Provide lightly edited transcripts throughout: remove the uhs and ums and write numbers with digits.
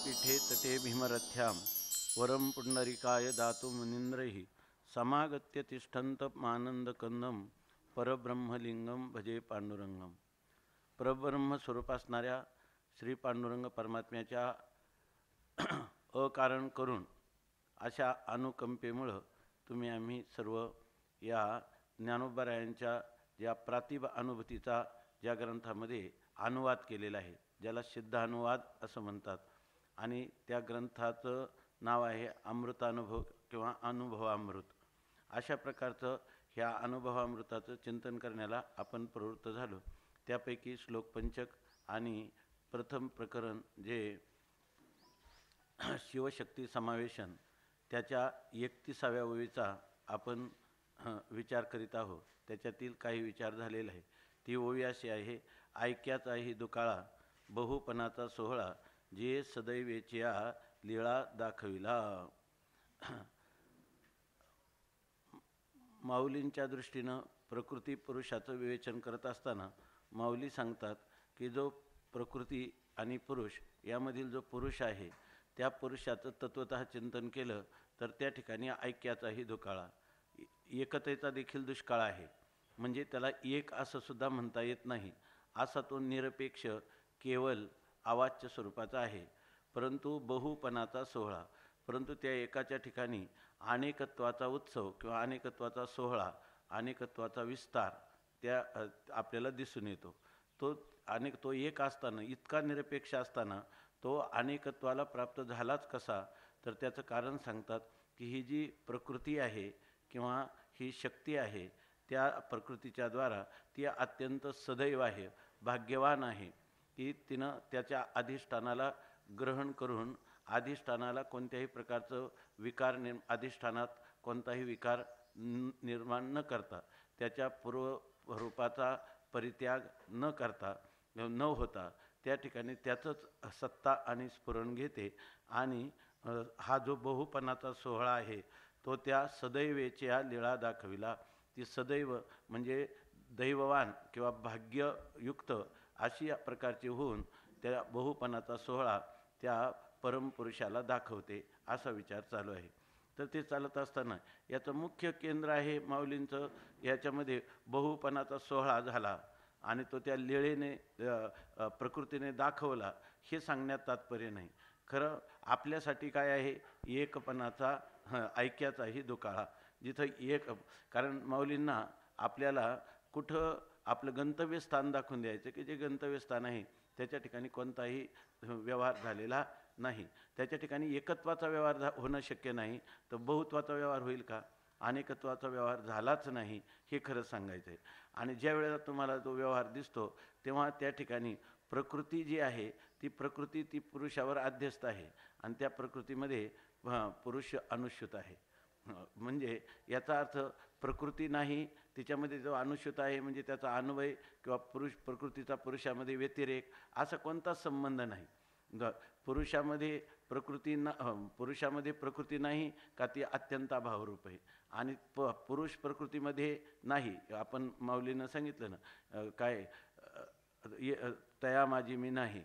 पीठे तटे भीमरथ्यां वरं पुंडरीकाय दातु मुनीन्द्रैः समागत्य तिष्ठन्तमानन्दकन्दं परब्रह्मलिंगं भजे पांडुरंगम. परब्रह्म स्वरूप असणाऱ्या श्री पांडुरंग परमात्म्याच्या अकारण करून अशा अनुकंपेमुळं तुम्ही आम्ही सर्व या ज्ञानोबारायांच्या ज्या प्रातिभ अनुभूतीचा ज्या ग्रंथामध्ये अनुवाद केलेला आहे, ज्याला सिद्ध अनुवाद असं म्हणतात, आणि त्या ग्रंथाचं नाव आहे अमृतानुभव किंवा अनुभवामृत. अशा प्रकारचं ह्या अनुभवामृताचं चिंतन करण्याला आपण प्रवृत्त झालो. त्यापैकी श्लोक पंचक आणि प्रथम प्रकरण जे शिवशक्ती समावेशन त्याच्या 31व्या ओवीचा आपण विचार करीत आहोत. त्याच्यातील काही विचार झालेला आहे. ती ओवी अशी आहे: ऐक्याचा ही दुकाळा बहुपणाचा सोहळा जे सदैवेच्या लीळा दाखविला. माऊलींच्या दृष्टीनं प्रकृती पुरुषाचं विवेचन करत असताना माऊली सांगतात की जो प्रकृती आणि पुरुष यामधील जो पुरुष आहे त्या पुरुषाचं तत्वतः चिंतन केलं तर त्या ठिकाणी ऐक्याचाही दुकाळा, एकतेचा देखील दुष्काळ आहे. म्हणजे त्याला एक असं सुद्धा म्हणता येत नाही, असा तो निरपेक्ष केवळ अवाच्य स्वरूपाचा आहे. परंतु बहुपणाचा सोहळा, परंतु त्या एकाच्या ठिकाणी अनेकत्वाचा उत्सव किंवा अनेकत्वाचा सोहळा, अनेकत्वाचा विस्तार त्या आपल्याला दिसून येतो. तो एक असताना, इतका निरपेक्ष असताना तो अनेकत्वाला प्राप्त झालाच कसा, तर त्याचं कारण सांगतात की ही जी प्रकृती आहे किंवा ही शक्ती आहे त्या प्रकृतीच्या द्वारा ती अत्यंत सदैव आहे, भाग्यवान आहे की तिनं त्याच्या अधिष्ठानाला ग्रहण करून अधिष्ठानाला कोणत्याही प्रकारचं अधिष्ठानात कोणताही विकार निर्माण न करता, त्याच्या पूर्वरूपाचा परित्याग न करता न होता त्या ठिकाणी त्याचंच सत्ता आणि स्फुरण घेते. आणि हा जो बहुपणाचा सोहळा आहे तो त्या सदैवेच्या लीळा दाखविला. ती सदैव म्हणजे दैववान किंवा भाग्ययुक्त अशी प्रकारची होऊन त्या बहुपणाचा सोहळा त्या परमपुरुषाला दाखवते, असा विचार चालू आहे. तर ते चालत असताना याचं मुख्य केंद्र आहे माऊलींचं. याच्यामध्ये बहुपणाचा सोहळा झाला आणि तो त्या लीळेने प्रकृतीने दाखवला हे सांगण्यात तात्पर्य नाही. खरं आपल्यासाठी काय आहे, एकपणाचा ऐक्याचाही दुकाळा. जिथं एक, कारण माऊलींना आपल्याला कुठं आपलं गंतव्यस्थान दाखवून द्यायचं की जे गंतव्यस्थान आहे त्याच्या ठिकाणी कोणताही व्यवहार झालेला नाही. त्याच्या ठिकाणी एकत्वाचा व्यवहार होणं शक्य नाही, तर बहुत्वाचा व्यवहार होईल का? अनेकत्वाचा व्यवहार झालाच नाही, हे खरं सांगायचं आहे. आणि ज्या वेळेला तुम्हाला तो व्यवहार दिसतो तेव्हा त्या ठिकाणी प्रकृती जी आहे ती प्रकृती ती पुरुषावर अध्यस्त आहे आणि त्या प्रकृतीमध्ये पुरुष अनुश्युत आहे. म्हणजे याचा अर्थ प्रकृती नाही, तिच्यामध्ये जो अनुश्युत आहे म्हणजे त्याचा अन्वय किंवा प्रकृतीचा पुरुषामध्ये व्यतिरेक असा कोणताच संबंध नाही. पुरुषामध्ये प्रकृती नाही का ती अत्यंत अभावरूप आहे, आणि पुरुष प्रकृतीमध्ये नाही. आपण माऊलीनं सांगितलं ना काय, तया माझी मी नाही,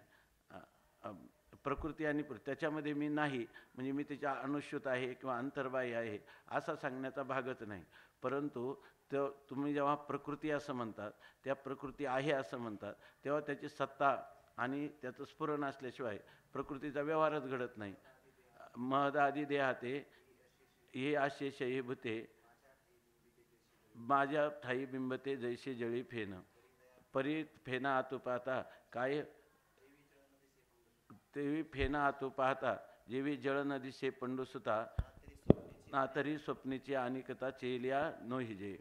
प्रकृती आणि त्याच्यामध्ये मी नाही म्हणजे मी त्याच्या अनुश्युत आहे किंवा अंतर्बाह्य आहे असा सांगण्याचा भागच नाही. परंतु तुम्ही जेव्हा प्रकृती असं म्हणतात, त्या प्रकृती आहे असं म्हणतात, तेव्हा त्याची सत्ता आणि त्याचं स्फुरण असल्याशिवाय प्रकृतीचा व्यवहारच घडत नाही. महदादी देहाते हे अशेष हे भूते माझ्या ठाई बिंबते जैसे जळी फेन परी फेना आतू पाहता काय तेवी फेना आतू पाहता जेवी जळ न दिसे पंडुसुता ना तरी स्वप्नीची अनिकता चेलिया नो हिजे.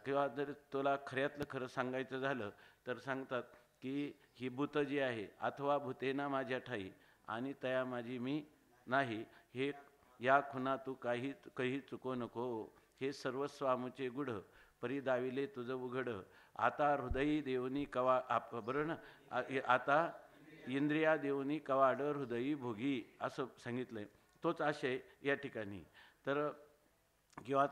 किंवा जर तुला खऱ्यातलं खरं सांगायचं झालं तर सांगतात की ही भूत जी आहे अथवा भूतेना माझ्या ठाई आणि तया माझी मी नाही, हे या खुना तू काही चुको नको, हे सर्वस्व आमुचे गुढ परी दाविले तुझं उघड आता हृदयी देवनी कवा बरं आता इंद्रिया देवनी कवाड हृदयी भोगी असं सांगितलंय. तोच आशय या ठिकाणी. तर किंवा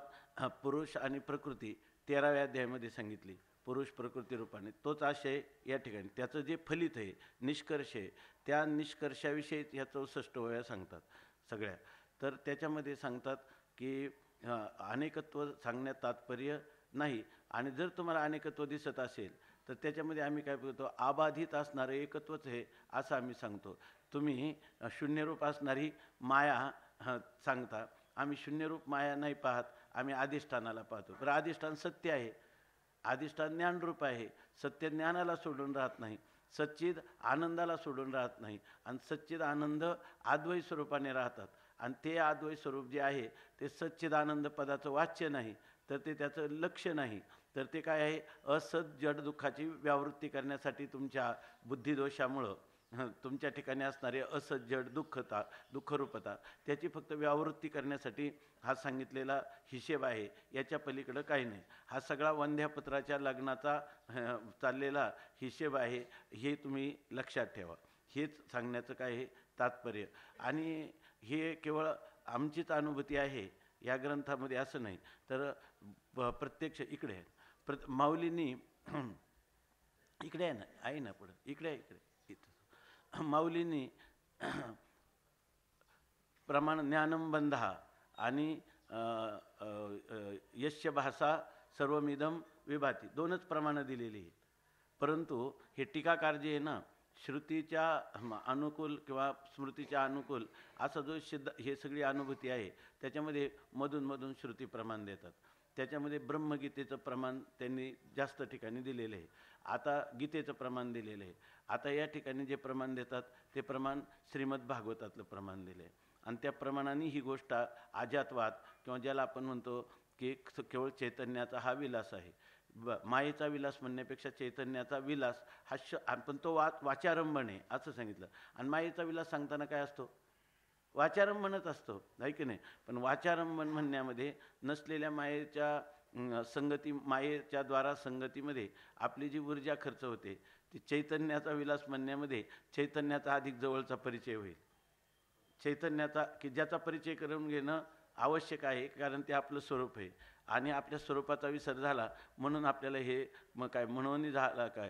पुरुष आणि प्रकृती 13व्या अध्यायामध्ये सांगितली. पुरुष प्रकृती रूपाने, तोच आशय या ठिकाणी. त्याचं जे फलित आहे, निष्कर्ष आहे, त्या निष्कर्षाविषयी ह्या 64 वह्या सांगतात सगळ्या. तर त्याच्यामध्ये सांगतात की अनेकत्व सांगण्यात तात्पर्य नाही, आणि जर तुम्हाला अनेकत्व दिसत असेल तर त्याच्यामध्ये आम्ही काय करतो, अबाधित असणारं एकत्वच आहे असं आम्ही सांगतो. तुम्ही शून्यरूप असणारी माया सांगता, आम्ही शून्यरूप माया नाही पाहत, आम्ही अधिष्ठानाला पाहतो. तर अधिष्ठान सत्य आहे, अधिष्ठान ज्ञानरूप आहे. सत्य ज्ञानाला सोडून राहत नाही, सच्चिद आनंदाला सोडून राहत नाही, आणि सच्चिद आनंद अद्वैत स्वरूपाने राहतात. आणि ते अद्वैत स्वरूप जे आहे ते सच्चिद आनंद पदाचं वाच्य नाही, तर ते त्याचं लक्ष्य नाही, तर ते काय आहे, असत जड दुःखाची व्यावृत्ती करण्यासाठी तुमच्या बुद्धिदोषामुळं तुमच्या ठिकाणी असणारे असत जड दुःखरूपता त्याची फक्त व्यावृत्ती करण्यासाठी हा सांगितलेला हिशेब आहे. याच्या पलीकडं काही नाही. हा सगळा वंध्यापुत्राच्या लग्नाचा चाललेला हिशेब आहे, हे तुम्ही लक्षात ठेवा. हेच सांगण्याचं काय आहे तात्पर्य. आणि हे केवळ आमचीच अनुभूती आहे या ग्रंथामध्ये असं नाही, तर प्रत्यक्ष इकडे आहे. माऊलींनी इकडे आहे ना पुढं, इकडे आहे, इकडे इथं माऊलींनी प्रमाण ज्ञानंबंधा आणि यश्य भाषा सर्वमिदम विभाती दोनच प्रमाणं दिलेली आहेत. परंतु हे टीकाकार जे आहे ना, श्रुतीच्या अनुकूल किंवा स्मृतीच्या अनुकूल असा जो सिद्ध हे सगळी अनुभूती आहे त्याच्यामध्ये मधून श्रुती प्रमाण देतात. त्याच्यामध्ये ब्रह्मगीतेचं प्रमाण त्यांनी जास्त ठिकाणी दिलेलं आहे. आता गीतेचं प्रमाण दिलेलं आहे. आता या ठिकाणी जे प्रमाण देतात ते प्रमाण श्रीमद भागवतातलं प्रमाण दिलं आहे. आणि त्या प्रमाणाने ही गोष्ट अजातवाद किंवा ज्याला आपण म्हणतो की केवळ चैतन्याचा हा विलास आहे. मायेचा विलास म्हणण्यापेक्षा चैतन्याचा विलास हा पण तो वाचारंभण आहे असं सांगितलं. आणि मायेचा विलास सांगताना काय असतो, वाचारंभणच असतो, आहे की नाही. पण वाचारंभण म्हणण्यामध्ये नसलेल्या मायेच्या संगती, मायेच्या द्वारा संगतीमध्ये आपली जी ऊर्जा खर्च होते ती चैतन्याचा विलास म्हणण्यामध्ये चैतन्याचा अधिक जवळचा परिचय होईल. चैतन्याचा की ज्याचा परिचय करून घेणं आवश्यक आहे, कारण ते आपलं स्वरूप आहे. आणि आपल्या स्वरूपाचा विसर झाला म्हणून आपल्याला हे मग काय म्हणून झाला काय,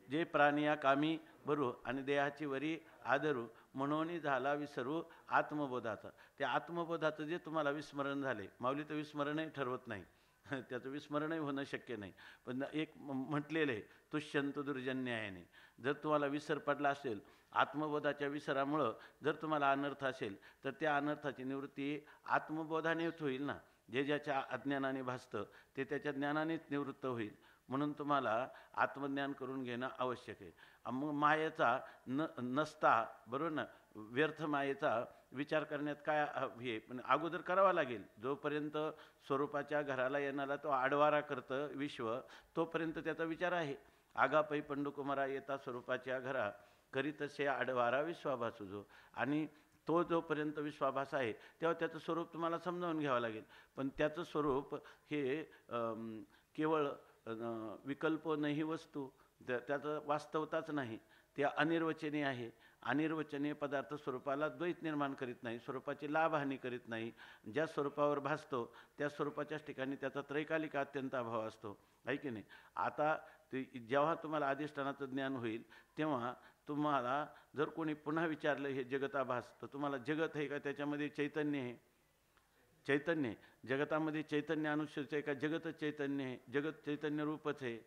जे प्राणिया कामी भरू आणि देहाची वरी आदरू म्हणून झाला विसरू आत्मबोधाचा. त्या आत्मबोधाचं जे तुम्हाला विस्मरण झाले, माऊली तर विस्मरणही ठरवत नाही, त्याचं विस्मरणही होणं शक्य नाही. पण एक म्हटलेलं आहे तुष्यंत दुर्जन्यायाने, जर तुम्हाला विसर पडला असेल, आत्मबोधाच्या विसरामुळं जर तुम्हाला अनर्थ असेल तर त्या अनर्थाची निवृत्ती आत्मबोधानेच होईल ना. जे ज्याच्या अज्ञानाने भासतं ते त्याच्या ज्ञानानेच निवृत्त होईल. म्हणून तुम्हाला आत्मज्ञान करून घेणं आवश्यक आहे. मग मायेचा नसता, बरोबर ना, व्यर्थ मायेचा विचार करण्यात काय हे, पण अगोदर करावा लागेल. जोपर्यंत स्वरूपाच्या घराला येणारा तो आडवारा करतं विश्व, तोपर्यंत त्याचा विचार आहे. आगापै पंडुकुमारा येता स्वरूपाच्या घरा करीतसे आडवारा विश्वाभासू जो. आणि तो जोपर्यंत विश्वाभास आहे तेव्हा त्याचं स्वरूप तुम्हाला समजावून घ्यावं लागेल. पण त्याचं स्वरूप हे केवळ विकल्प नाही वस्तू, त्याचं वास्तवताच नाही, ते अनिर्वचनीय आहे. अनिर्वचनीय पदार्थ स्वरूपाला द्वैत निर्माण करीत नाही, स्वरूपाची लाभहानी करीत नाही. ज्या स्वरूपावर भासतो त्या स्वरूपाच्याच ठिकाणी त्याचा त्रैकालिक अत्यंत अभाव असतो, आहे की नाही. आता जेव्हा तुम्हाला अधिष्ठानाचं ज्ञान होईल तेव्हा तुम्हाला जर कोणी पुन्हा विचारलं हे जगताभास, तर तुम्हाला जगत आहे का, त्याच्यामध्ये चैतन्य आहे, चैतन्य जगतामध्ये चैतन्य अनुष्ठित आहे का, जगतच चैतन्य आहे, जगत चैतन्य रूपच आहे.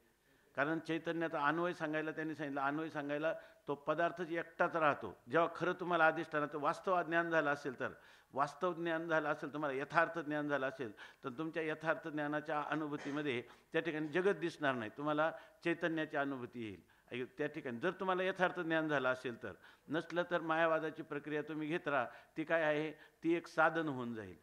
कारण चैतन्याचा अन्वय सांगायला त्यांनी सांगितलं, अन्वय सांगायला तो पदार्थच एकटाच राहतो. जेव्हा खरं तुम्हाला अधिष्ठानाचं वास्तव ज्ञान झालं असेल, तर वास्तव ज्ञान झालं असेल, तुम्हाला यथार्थ ज्ञान झालं असेल, तर तुमच्या यथार्थ ज्ञानाच्या अनुभूतीमध्ये त्या ठिकाणी जगत दिसणार नाही, तुम्हाला चैतन्याची अनुभूती येईल त्या ठिकाणी. जर तुम्हाला यथार्थ ज्ञान झालं असेल तर. नसलं तर मायावादाची प्रक्रिया तुम्ही घेत राहा. ती काय आहे, ती एक साधन होऊन जाईल,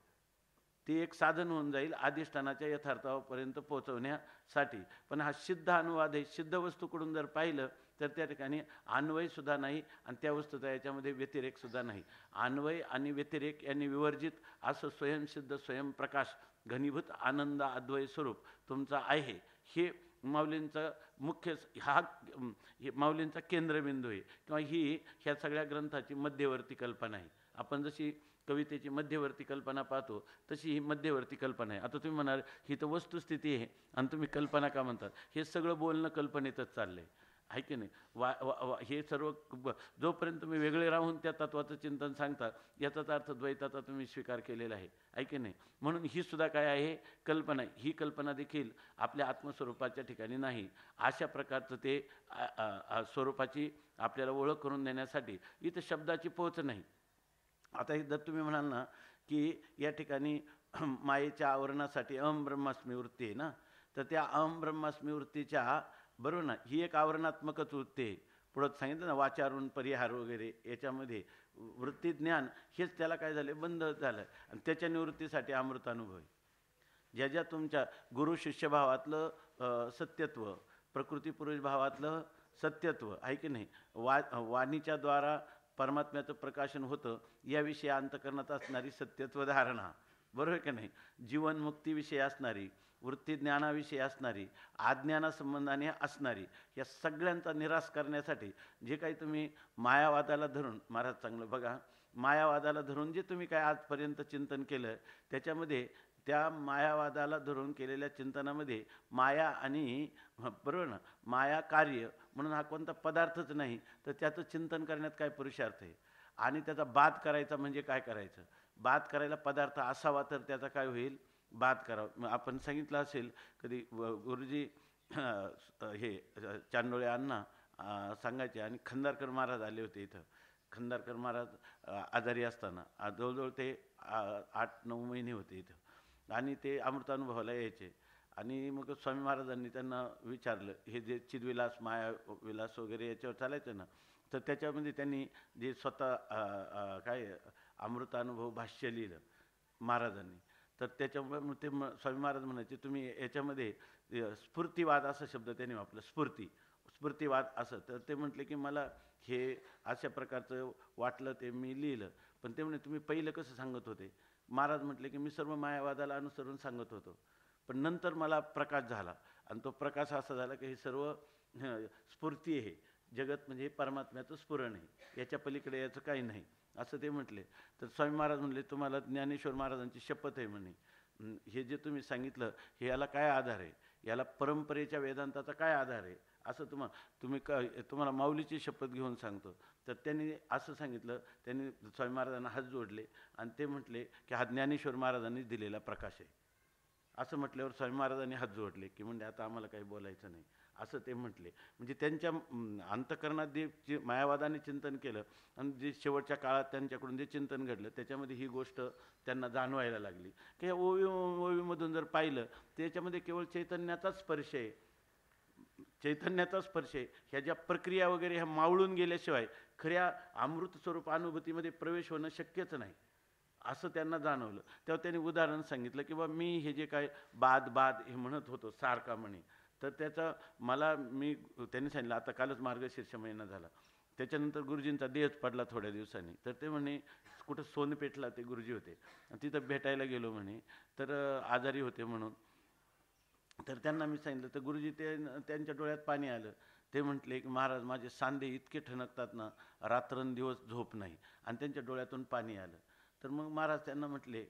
ती एक साधन होऊन जाईल अधिष्ठानाच्या यथार्थापर्यंत पोहोचवण्यासाठी. पण हा सिद्ध अनुवाद आहे. सिद्ध वस्तूकडून जर पाहिलं तर त्या ठिकाणी अन्वयसुद्धा नाही आणि त्या वस्तूचा याच्यामध्ये व्यतिरेकसुद्धा नाही. अन्वय आणि व्यतिरेक यांनी विवर्जित असं स्वयंसिद्ध स्वयंप्रकाश घनीभूत आनंद अद्वय स्वरूप तुमचा आहे. हे माऊलींचं मुख्य, हा माऊलींचा केंद्रबिंदू आहे किंवा ही ह्या सगळ्या ग्रंथाची मध्यवर्ती कल्पना आहे. आपण जशी कवितेची मध्यवर्ती कल्पना पाहतो तशी ही मध्यवर्ती कल्पना आहे. आता तुम्ही म्हणाल ही तर वस्तुस्थिती आहे आणि तुम्ही कल्पना का म्हणतात? हे सगळं बोलणं कल्पनेतच चाललं आहे की नाही? हे सर्व जोपर्यंत तुम्ही वेगळे राहून त्या तत्वाचं चिंतन सांगता याचाच अर्थ द्वैताचा तुम्ही स्वीकार केलेला आहे की नाही? म्हणून ही सुद्धा काय आहे? कल्पना. ही कल्पना देखील आपल्या आत्मस्वरूपाच्या ठिकाणी नाही. अशा प्रकारचं ते स्वरूपाची आपल्याला ओळख करून देण्यासाठी इथं शब्दाची पोहोच नाही. आता जर तुम्ही म्हणाल ना की या ठिकाणी मायेच्या आवरणासाठी अहम ब्रह्मास्मी वृत्ती आहे ना, तर त्या अहम ब्रह्मास्मी वृत्तीच्या बरोबर ना, ही एक आवरणात्मकच वृत्ती आहे. पुढं सांगितलं ना वाचारून परिहार वगैरे याच्यामध्ये वृत्ती ज्ञान हेच त्याला काय झाले बंद झालं आणि त्याच्या निवृत्तीसाठी अमृतानुभव आहे. ज्या ज्या तुमच्या गुरु शिष्यभावातलं सत्यत्व, प्रकृती पुरुष भावातलं सत्यत्व आहे की नाही, वाणीच्या द्वारा परमात्म्याचं प्रकाशन होतं याविषयी अंतकरणात असणारी सत्यत्व धारणा, बरोबर आहे की नाही, जीवनमुक्तीविषयी असणारी, वृत्ती ज्ञानाविषयी असणारी, अज्ञानासंबंधाने असणारी, या सगळ्यांचा निराश करण्यासाठी जे काही तुम्ही मायावादाला धरून, महाराज चांगलं बघा, मायावादाला धरून जे तुम्ही काय आजपर्यंत चिंतन केलं त्याच्यामध्ये त्या मायावादाला धरून केलेल्या चिंतनामध्ये माया आणि बरोबर ना, माया कार्य म्हणून हा कोणता पदार्थच नाही, तर त्याचं चिंतन करण्यात काय पुरुषार्थ आहे? आणि त्याचा बाद करायचा म्हणजे काय करायचं? बाद करायला पदार्थ असावा तर त्याचा काय होईल? बाद करावं. आपण सांगितलं असेल कधी गुरुजी हे चांडोळे अण्णा सांगायचे आणि खंदारकर महाराज आले होते इथं. खंदारकर महाराज आजारी असताना जवळजवळ ते 8-9 महिने होते इथं आणि ते अमृतानुभवाला यायचे आणि मग स्वामी महाराजांनी त्यांना विचारलं, हे जे चिदविलास माया विलास वगैरे याच्यावर चालायचं ना, तर त्याच्यामध्ये त्यांनी जे स्वतः काय अमृतानुभव भाष्य लिहिलं महाराजांनी, तर त्याच्यामुळे ते स्वामी महाराज म्हणायचे तुम्ही याच्यामध्ये स्फूर्तिवाद असा शब्द त्यांनी वापरला, स्फूर्तिवाद असं. तर ते म्हटले की मला हे अशा प्रकारचं वाटलं ते मी लिहिलं. पण ते म्हणे तुम्ही पहिलं कसं सांगत होते? महाराज म्हटले की मी सर्व मायावादाला अनुसरून सांगत होतो, पण नंतर मला प्रकाश झाला आणि तो प्रकाश असा झाला की हे सर्व स्फूर्ती आहे, जगत म्हणजे परमात्म्याचं स्फुरण आहे, याच्या पलीकडे याचं काही नाही असं ते म्हटले. तर स्वामी महाराज म्हणले तुम्हाला ज्ञानेश्वर महाराजांची शपथ आहे म्हणे, हे जे तुम्ही सांगितलं हे याला काय आधार आहे? याला परंपरेच्या वेदांताचा काय आधार आहे? असं तुम्हाला माऊलीची शपथ घेऊन सांगतो. तर त्यांनी असं सांगितलं, त्यांनी स्वामी महाराजांना हात जोडले आणि ते म्हटले की हा ज्ञानेश्वर महाराजांनी दिलेला प्रकाश आहे. असं म्हटल्यावर स्वामी महाराजांनी हात जोडले की म्हणजे आता आम्हाला काही बोलायचं नाही असं ते म्हटले. म्हणजे त्यांच्या अंतकरणात जे मायावादाने चिंतन केलं आणि जे शेवटच्या काळात त्यांच्याकडून जे चिंतन घडलं त्याच्यामध्ये ही गोष्ट त्यांना जाणवायला लागली की ओवीमधून जर पाहिलं त्याच्यामध्ये केवळ चैतन्याचाच स्पर्श आहे, चैतन्याचा स्पर्श आहे. ह्या ज्या प्रक्रिया वगैरे ह्या मावळून गेल्याशिवाय खऱ्या अमृत स्वरूप अनुभूतीमध्ये प्रवेश होणं शक्यच नाही असं त्यांना जाणवलं. तेव्हा त्यांनी उदाहरण सांगितलं की बा मी हे जे काय बाद हे म्हणत होतो सारखा म्हणे, तर त्याचा त्यांनी सांगितलं आता कालच मार्गशीर्ष महिना झाला, त्याच्यानंतर गुरुजींचा देहच पडला थोड्या दिवसांनी. तर ते म्हणे कुठं सोनपेठला ते गुरुजी होते तिथं भेटायला गेलो म्हणे, तर आजारी होते म्हणून. तर त्यांना मी सांगितलं तर गुरुजी त्यांच्या डोळ्यात पाणी आलं. ते म्हटले की महाराज माझे सांधे इतके ठणकतात ना, रात्रंदिवस झोप नाही, आणि त्यांच्या डोळ्यातून पाणी आलं. तर मग महाराज त्यांना म्हटले,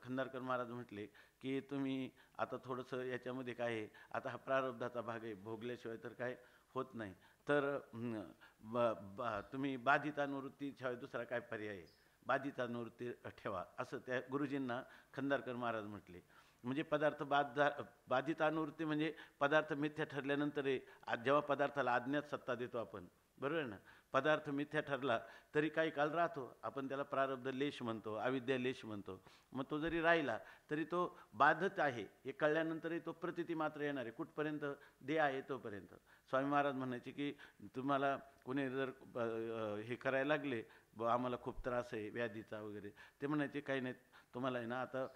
खंदारकर महाराज म्हटले की तुम्ही आता थोडंसं याच्यामध्ये काय आहे, आता हा प्रारब्धाचा भाग आहे, भोगल्याशिवाय तर काय होत नाही, तर तुम्ही बाधितानुवृत्तीशिवाय दुसरा काय पर्याय आहे, बाधितानुवृत्ती ठेवा असं त्या गुरुजींना खंदारकर महाराज म्हटले. म्हणजे पदार्थ बाधितानुवृत्ती म्हणजे पदार्थ मिथ्या ठरल्यानंतर जेव्हा पदार्थाला अज्ञात सत्ता देतो आपण, बरोबर आहे ना, पदार्थ मिथ्या ठरला तरी काही काळ राहतो, आपण त्याला प्रारब्ध लेश म्हणतो, अविद्या लेश म्हणतो. मग तो जरी राहिला तरी तो बाधत आहे हे कळल्यानंतरही तो प्रतिती मात्र येणार आहे, कुठपर्यंत देह आहे तोपर्यंत. स्वामी महाराज म्हणायचे की तुम्हाला कोणी जर हे करायला लागले आम्हाला खूप त्रास आहे व्याधीचा वगैरे, ते म्हणायचे काही नाही, तुम्हाला आहे ना आता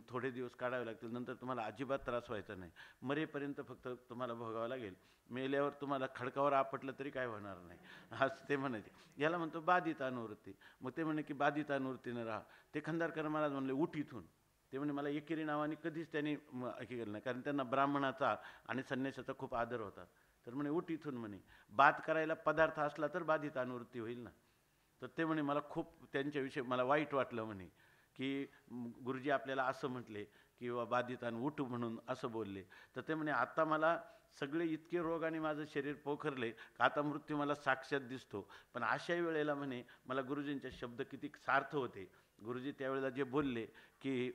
थोडे दिवस काढावे लागतील, नंतर तुम्हाला अजिबात त्रास व्हायचा नाही, मरेपर्यंत फक्त तुम्हाला भोगावं लागेल, मेल्यावर तुम्हाला खडकावर आपटलं तरी काय होणार नाही असं ते म्हणायचे. याला म्हणतो बाधित अनुवृत्ती. मग ते म्हणे की बाधित अनुवृत्तीनं राहा. ते खंदारकर महाराज म्हणले उठ इथून. ते म्हणे मला एकेरी नावाने कधीच त्यांनी हे केलं नाही, कारण त्यांना ब्राह्मणाचा आणि संन्यासाचा खूप आदर होता. तर म्हणे उठ इथून म्हणे, बाद करायला पदार्थ असला तर बाधित अनुवृत्ती होईल ना, तर ते म्हणे मला खूप त्यांच्याविषयी मला वाईट वाटलं म्हणे, की गुरुजी आपल्याला असं म्हटले किंवा बाधित आणि उठ म्हणून असं बोलले. तर ते म्हणे आता मला सगळे इतके रोगाने माझं शरीर पोखरले का आता मृत्यू मला साक्षात दिसतो. पण अशाही वेळेला म्हणे मला गुरुजींचे शब्द किती सार्थ होते. गुरुजी त्यावेळेला जे बोलले की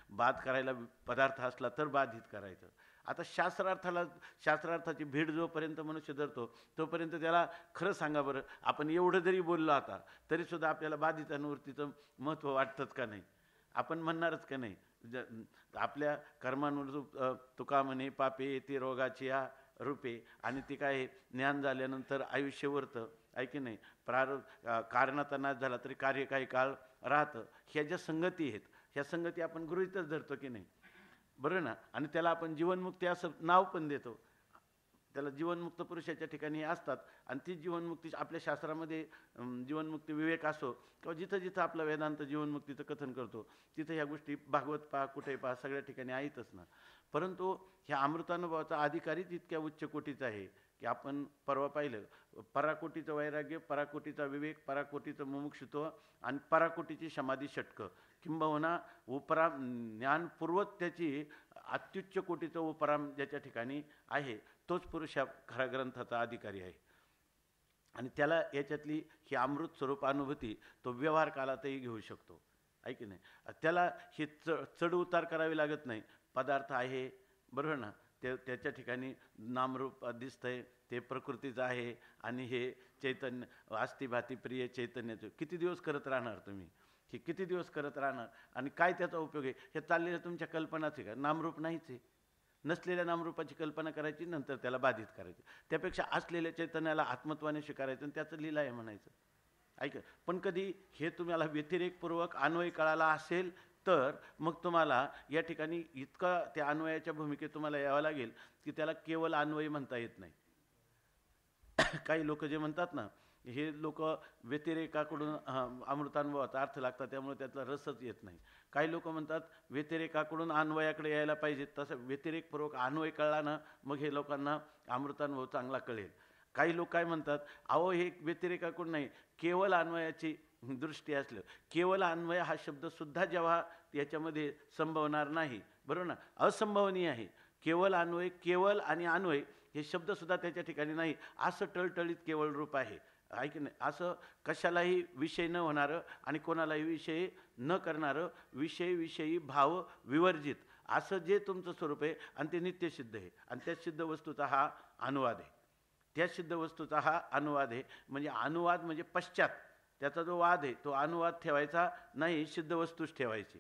बाध करायला पदार्थ असला तर बाधित करायचं. आता शास्त्रार्थाची भेट जोपर्यंत मनुष्य धरतो तोपर्यंत त्याला खरं सांगा बरं, आपण एवढं जरी बोललो आता तरीसुद्धा आपल्याला बाधितांवरतीचं महत्त्व वाटतंच का नाही? आपण म्हणणारच का नाही? आपल्या कर्मानुरूप तुका म्हणे पापे येते रोगाची या रूपे, आणि ती काय ज्ञान झाल्यानंतर आयुष्य वरतं आहे की नाही? कारणाचा नाश झाला तरी कार्य काही काळ राहतं. ह्या ज्या संगती आहेत ह्या संगती आपण गृहीतच धरतो की नाही? बरं ना? आणि त्याला आपण जीवनमुक्ती असं नाव पण देतो. त्याला जीवनमुक्त पुरुषाच्या ठिकाणी असतात, आणि ती जीवनमुक्ती आपल्या शास्त्रामध्ये जीवनमुक्ती विवेक असो किंवा जिथं जिथं आपलं वेदांत जीवनमुक्तीचं कथन करतो तिथं ह्या गोष्टी भागवत पहा कुठे पहा सगळ्या ठिकाणी आहेतच ना. परंतु ह्या अमृतानुभवाचा अधिकारीच इतक्या उच्च कोटीचा आहे की आपण परवा पाहिलं, पराकोटीचं वैराग्य, पराकोटीचा विवेक, पराकोटीचं मुमुक्षुत्व आणि पराकोटीची समाधी षटकं, किंबहुना ज्ञानपूर्वक त्याची अत्युच्च कोटीचं उपराम ज्याच्या ठिकाणी आहे तोच पुरुष ह्या खऱ्या ग्रंथाचा अधिकारी आहे. आणि त्याला याच्यातली ही अमृत स्वरूप अनुभूती तो व्यवहार कालातही घेऊ शकतो, आहे की नाही? त्याला ही चढ उतार करावी लागत नाही. पदार्थ आहे बरोबर ना, त्याच्या ठिकाणी नामरूप दिसतंय, ते प्रकृतीचं आहे, आणि हे चैतन्य अस्थिभाती प्रिय चैतन्याचं किती दिवस करत राहणार तुम्ही? हे किती दिवस करत राहणार आणि काय त्याचा उपयोग आहे? हे चाललेलं तुमच्या कल्पनाच आहे का? नामरूप नाहीच आहे. नसलेल्या नामरूपाची कल्पना करायची, नंतर त्याला बाधित करायचं. त्यापेक्षा असलेल्या चैतन्याला आत्मत्वाने स्वीकारायचं आणि त्याचं लीला आहे म्हणायचं. ऐका, पण कधी हे तुम्हाला व्यतिरेकपूर्वक अन्वय कळाला असेल तर मग तुम्हाला या ठिकाणी इतका त्या अन्वयाच्या भूमिकेत तुम्हाला यावं लागेल की त्याला केवळ अन्वय म्हणता येत नाही. काही लोक जे म्हणतात ना, हे लोक व्यतिरेकाकडून अमृतानुभवाचा अर्थ लागतात, त्यामुळे त्यातला रसच येत नाही. काही लोक म्हणतात व्यतिरेकाकडून अन्वयाकडे यायला पाहिजे, तसं व्यतिरेकपूर्वक अन्वय कळला ना मग हे लोकांना अमृतानुभव चांगला कळेल. काही लोक काय म्हणतात, अहो हे व्यतिरेकाकडून नाही, केवळ अन्वयाची दृष्टी असलं, केवळ अन्वय हा शब्दसुद्धा जेव्हा याच्यामध्ये संभवणार नाही, बरोबर ना, असंभवनीय आहे. केवळ अन्वय, केवळ आणि अन्वय हे शब्दसुद्धा त्याच्या ठिकाणी नाही, असं टळटळीत केवळ रूप आहे, आहे की नाही? असं कशालाही विषय न होणारं आणि कोणालाही विषय न करणारं, विषयी भाव विवर्जित असं जे तुमचं स्वरूप आहे, आणि ते नित्यसिद्ध आहे, आणि त्या सिद्ध वस्तूचा हा अनुवाद आहे. त्या सिद्ध वस्तूचा हा अनुवाद आहे. म्हणजे अनुवाद म्हणजे पश्चात त्याचा जो वाद आहे तो अनुवाद ठेवायचा नाही, सिद्ध वस्तूच ठेवायची.